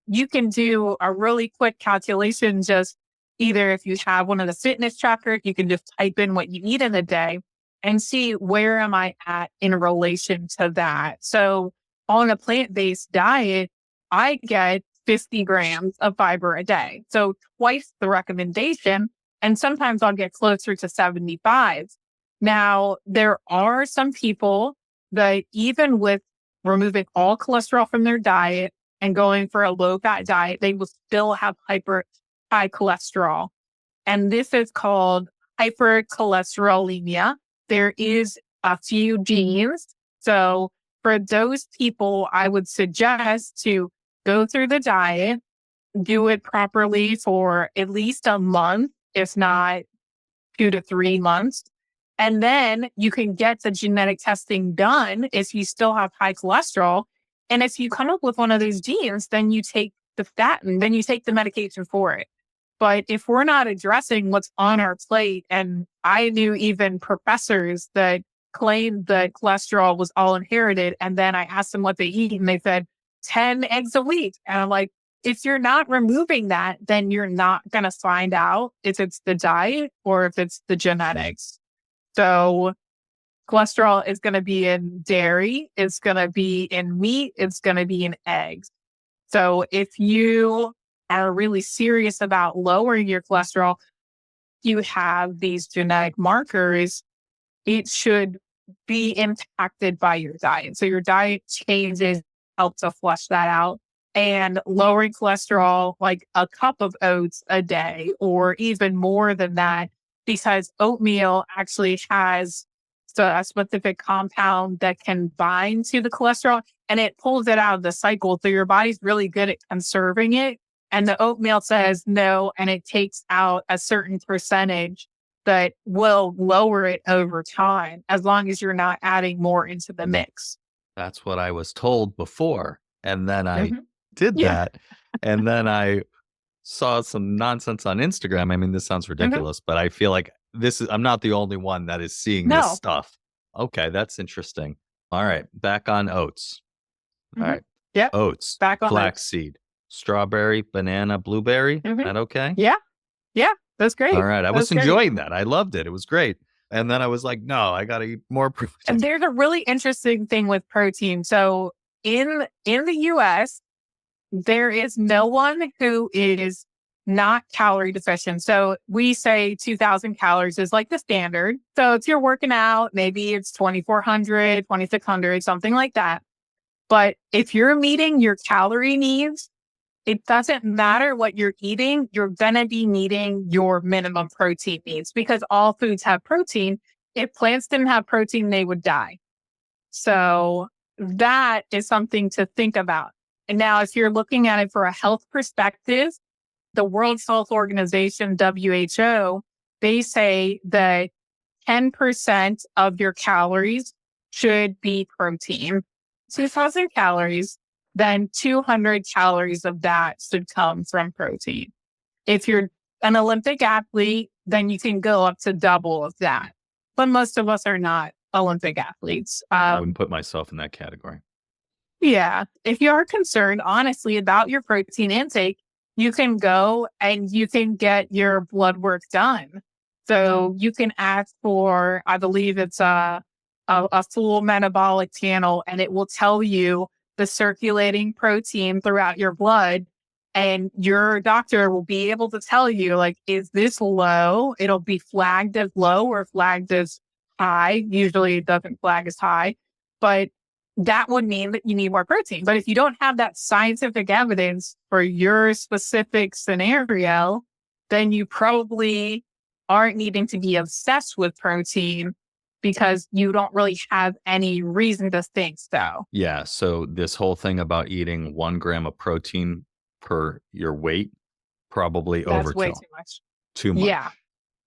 You can do a really quick calculation, just either if you have one of the fitness trackers, you can just type in what you eat in a day and see where am I at in relation to that. So on a plant-based diet, I get 50 grams of fiber a day. So twice the recommendation. And sometimes I'll get closer to 75. Now, there are some people that even with removing all cholesterol from their diet and going for a low fat diet, they will still have high cholesterol. And this is called hypercholesterolemia. There is a few genes. So for those people, I would suggest to go through the diet, do it properly for at least a month, if not 2 to 3 months. And then you can get the genetic testing done if you still have high cholesterol. And if you come up with one of these genes, then you take the statin, then you take the medication for it. But if we're not addressing what's on our plate, and I knew even professors that claimed that cholesterol was all inherited, and then I asked them what they eat, and they said 10 eggs a week. And I'm like, if you're not removing that, then you're not going to find out if it's the diet or if it's the genetics. So cholesterol is going to be in dairy, it's going to be in meat, it's going to be in eggs. So if you are really serious about lowering your cholesterol, you have these genetic markers, it should be impacted by your diet. So your diet changes help to flush that out. And lowering cholesterol, like a cup of oats a day, or even more than that, because oatmeal actually has a specific compound that can bind to the cholesterol and it pulls it out of the cycle. So your body's really good at conserving it. And the oatmeal says no, and it takes out a certain percentage that will lower it over time as long as you're not adding more into the mix. That's what I was told before. And then I Mhm. did Yeah. that. And then I saw some nonsense on Instagram. I mean, this sounds Mhm. ridiculous, but I feel like I'm not the only one that is seeing this No. stuff. Okay, that's interesting. All right, back on oats. All Mhm. right. Yep. Oats, Back on those. flaxseed, strawberry, banana, blueberry. Mhm. That okay? Yeah. Yeah. That's All great. right. I was That's great. enjoying that. I loved it. It was great. And then I was like, no, I got to eat more And protein. there's a really interesting thing with protein. So in the US, there is no one who is not calorie deficient. So we say 2,000 calories is like the standard. So if you're working out, maybe it's 2,400, 2,600, something like that. But if you're meeting your calorie needs, it doesn't matter what you're eating, you're going to be meeting your minimum protein needs because all foods have protein. If plants didn't have protein, they would die. So that is something to think about. And now, if you're looking at it for a health perspective, the World Health Organization, WHO, they say that 10% of your calories should be protein. 2,000 calories, then 200 calories of that should come from protein. If you're an Olympic athlete, then you can go up to double of that. But most of us are not Olympic athletes. I wouldn't put myself in that category. Yeah. If you are concerned, honestly, about your protein intake, you can go and you can get your blood work done. So you can ask for, I believe it's a full metabolic panel, and it will tell you the circulating protein throughout your blood. And your doctor will be able to tell you, like, is this low? It'll be flagged as low or flagged as high. Usually it doesn't flag as high, but that would mean that you need more protein. But if you don't have that scientific evidence for your specific scenario, then you probably aren't needing to be obsessed with protein because you don't really have any reason to think so. Yeah. So this whole thing about eating 1 gram of protein per your weight, probably That's way overkill. too much. Too Yeah. much.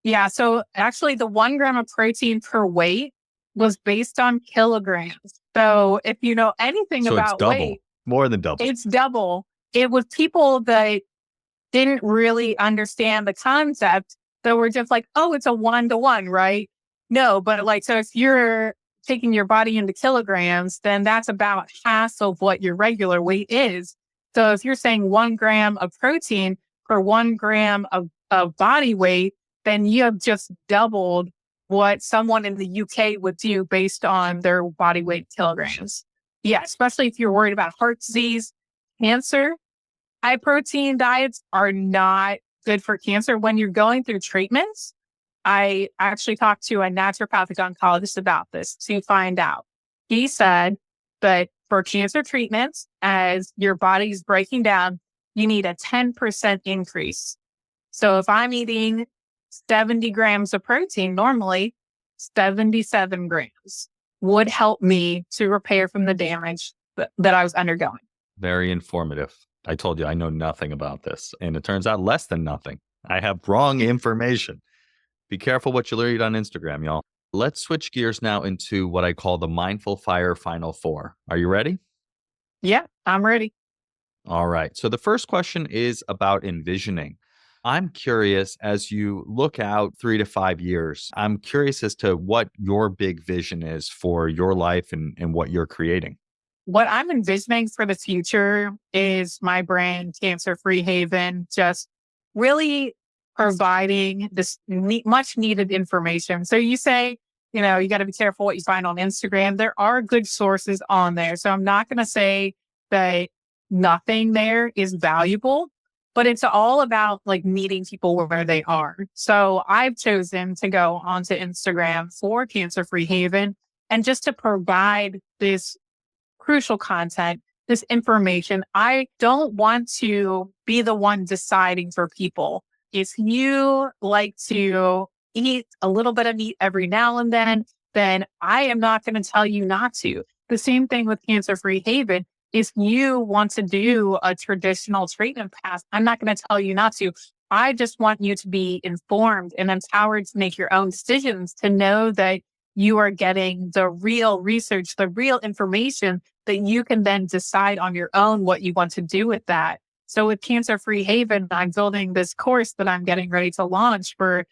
Yeah. So actually, the 1 gram of protein per weight was based on kilograms. So if you know anything So it's about double, weight, more than double. it's double. It was people that didn't really understand the concept. So we're just like, oh, it's a 1-to-1, right? No, but like, so if you're taking your body into kilograms, then that's about half of what your regular weight is. So if you're saying 1 gram of protein per 1 gram of body weight, then you have just doubled what someone in the UK would do based on their body weight kilograms. Yeah, especially if you're worried about heart disease, cancer, high protein diets are not good for cancer. When you're going through treatments, I actually talked to a naturopathic oncologist about this to find out. He said that for cancer treatments, as your body's breaking down, you need a 10% increase. So if I'm eating 70 grams of protein, normally 77 grams would help me to repair from the damage that I was undergoing. Very informative. I told you I know nothing about this, and it turns out less than nothing. I have wrong information. Be careful what you read on Instagram, y'all. Let's switch gears now into what I call the Mindful Fire Final Four. Are you ready? Yeah, I'm ready. All right. So the first question is about envisioning. I'm curious as you look out 3 to 5 years, I'm curious as to what your big vision is for your life and what you're creating. what I'm envisioning for the future is my brand, Cancer Free Haven, just really providing this much needed information. So you say, you got to be careful what you find on Instagram. There are good sources on there. So I'm not going to say that nothing there is valuable, but it's all about like meeting people where they are. So I've chosen to go onto Instagram for Cancer Free Haven and just to provide this crucial content, this information. I don't want to be the one deciding for people. If you like to eat a little bit of meat every now and then I am not going to tell you not to. The same thing with Cancer Free Haven. If you want to do a traditional treatment path, I'm not going to tell you not to. I just want you to be informed and empowered to make your own decisions, to know that you are getting the real research, the real information that you can then decide on your own what you want to do with that. So with Cancer Free Haven, I'm building this course that I'm getting ready to launch for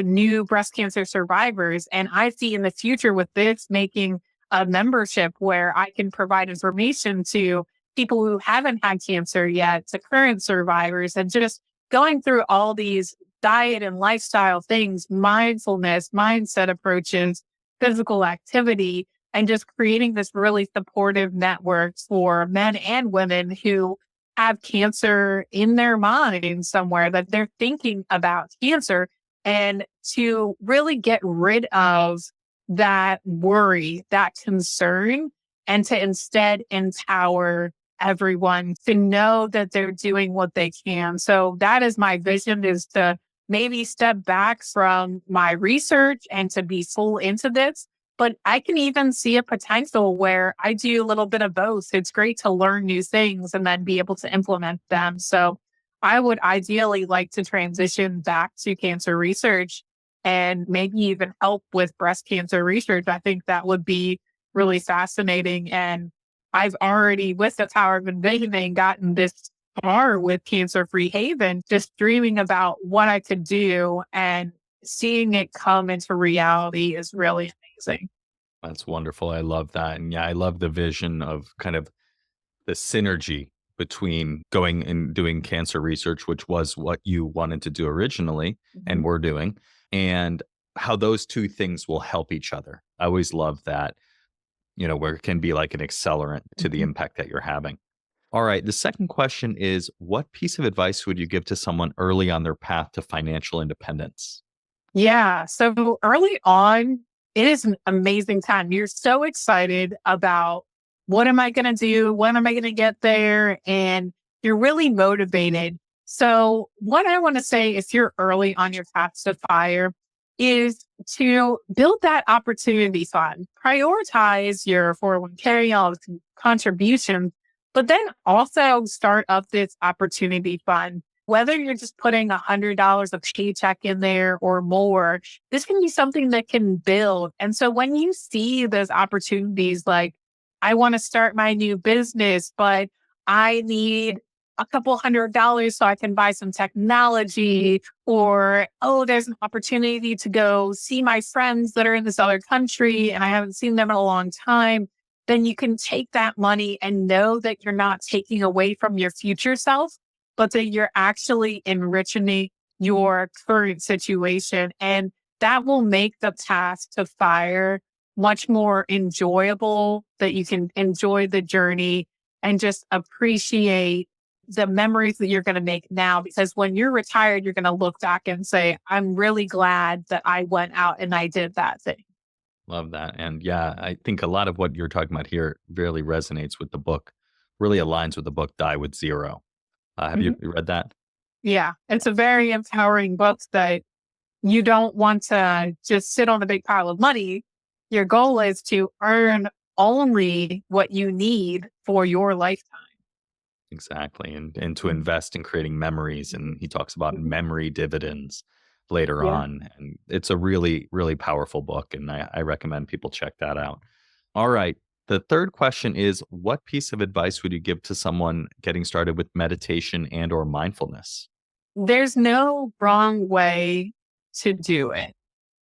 new breast cancer survivors. And I see in the future with this making a membership where I can provide information to people who haven't had cancer yet, to current survivors, and just going through all these diet and lifestyle things, mindfulness, mindset approaches, physical activity, and just creating this really supportive network for men and women who have cancer in their mind somewhere, that they're thinking about cancer, and to really get rid of that worry, that concern, and to instead empower everyone to know that they're doing what they can. So that is my vision, is to maybe step back from my research and to be full into this. But I can even see a potential where I do a little bit of both. It's great to learn new things and then be able to implement them. So I would ideally like to transition back to cancer research and maybe even help with breast cancer research. I think that would be really fascinating. And I've already, with the power of envisioning, gotten this far with Cancer Free Haven, just dreaming about what I could do, and seeing it come into reality is really amazing. That's wonderful. I love that. And yeah, I love the vision of kind of the synergy between going and doing cancer research, which was what you wanted to do originally and Mhm. were doing, and how those two things will help each other. I always love that, where it can be like an accelerant to the Mhm. impact that you're having. All right. The second question is, what piece of advice would you give to someone early on their path to financial independence? Yeah. So early on, it is an amazing time. You're so excited about, what am I going to do? When am I going to get there? And you're really motivated. So what I want to say, if you're early on your path to fire, is to build that opportunity fund. Prioritize your 401k, all the contributions, but then also start up this opportunity fund. Whether you're just putting $100 a paycheck in there or more, this can be something that can build. And so when you see those opportunities, like, I want to start my new business, but I need a couple $100 so I can buy some technology, or, oh, there's an opportunity to go see my friends that are in this other country and I haven't seen them in a long time, then you can take that money and know that you're not taking away from your future self, but that you're actually enriching your current situation. And that will make the path to fire much more enjoyable, that you can enjoy the journey and just appreciate the memories that you're going to make now. Because when you're retired, you're going to look back and say, I'm really glad that I went out and I did that thing. Love that. And yeah, I think a lot of what you're talking about here really resonates with the book, really aligns with the book Die with Zero. Have you Mhm. read that? Yeah. It's a very empowering book that you don't want to just sit on a big pile of money. Your goal is to earn only what you need for your lifetime. Exactly. And to Mhm. invest in creating memories. And he talks about Mhm. memory dividends later Yeah. on. And it's a really, really powerful book. And I recommend people check that out. All right. The third question is, what piece of advice would you give to someone getting started with meditation and or mindfulness? There's no wrong way to do it.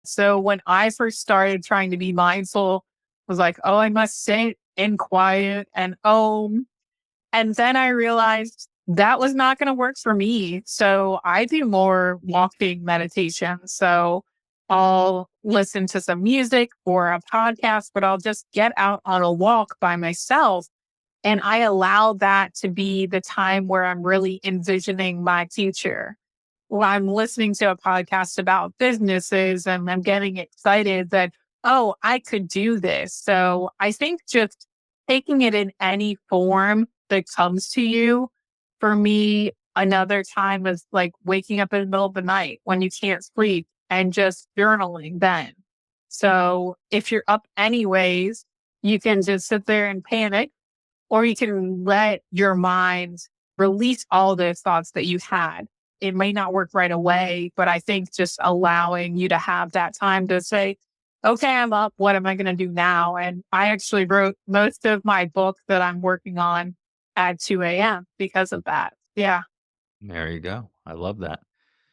So when I first started trying to be mindful, I was like, oh, I must sit in quiet and and then I realized that was not going to work for me. So I do more walking meditation. So I'll listen to some music or a podcast, but I'll just get out on a walk by myself. And I allow that to be the time where I'm really envisioning my future. Well, I'm listening to a podcast about businesses and I'm getting excited that, oh, I could do this. So I think just taking it in any form that comes to you, for me, another time is like waking up in the middle of the night when you can't sleep and just journaling then. So if you're up anyways, you can just sit there and panic, or you can let your mind release all those thoughts that you had. It may not work right away, but I think just allowing you to have that time to say, okay, I'm up. What am I going to do now? And I actually wrote most of my book that I'm working on at 2 a.m. because of that. Yeah. There you go. I love that.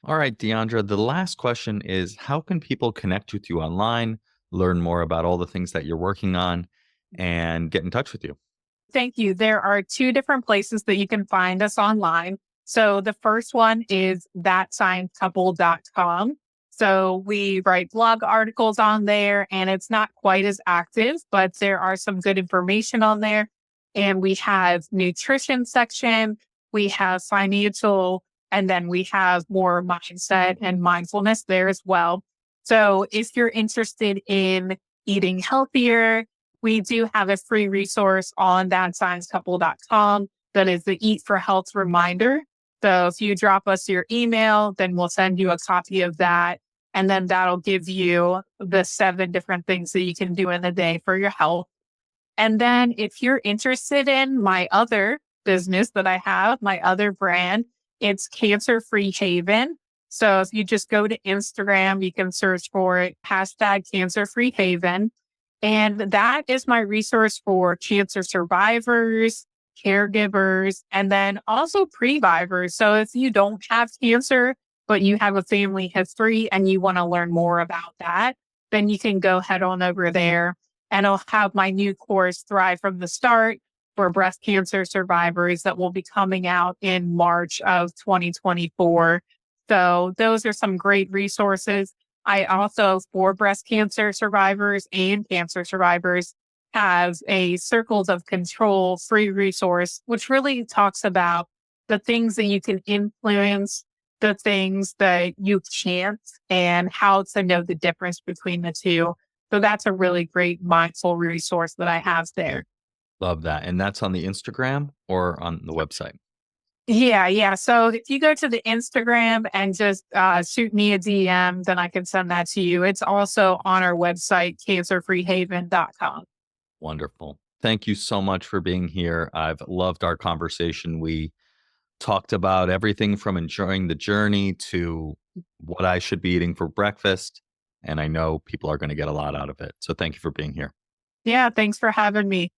All right, Deandra, the last question is how can people connect with you online, learn more about all the things that you're working on, and get in touch with you? Thank you. There are two different places that you can find us online. So the first one is thatsciencecouple.com. So we write blog articles on there and it's not quite as active, but there are some good information on there. And we have nutrition section, we have financial, and then we have more mindset and mindfulness there as well. So if you're interested in eating healthier, we do have a free resource on thatsciencecouple.com that is the Eat for Health reminder. So if you drop us your email, then we'll send you a copy of that. And then that'll give you the 7 different things that you can do in a day for your health. And then if you're interested in my other business that I have, my other brand, it's Cancer Free Haven. So if you just go to Instagram, you can search for it, hashtag Cancer Free Haven. And that is my resource for cancer survivors, caregivers, and then also previvors. So if you don't have cancer, but you have a family history and you want to learn more about that, then you can go head on over there, and I'll have my new course, Thrive from the Start, for breast cancer survivors that will be coming out in March of 2024. So those are some great resources. I also, for breast cancer survivors and cancer survivors, have a Circles of Control free resource, which really talks about the things that you can influence, the things that you can't, and how to know the difference between the two. So that's a really great mindful resource that I have there. Love that. And that's on the Instagram or on the website? Yeah, yeah. So if you go to the Instagram and just shoot me a DM, then I can send that to you. It's also on our website, cancerfreehaven.com. Wonderful. Thank you so much for being here. I've loved our conversation. We talked about everything from enjoying the journey to what I should be eating for breakfast. And I know people are going to get a lot out of it. So thank you for being here. Yeah, thanks for having me.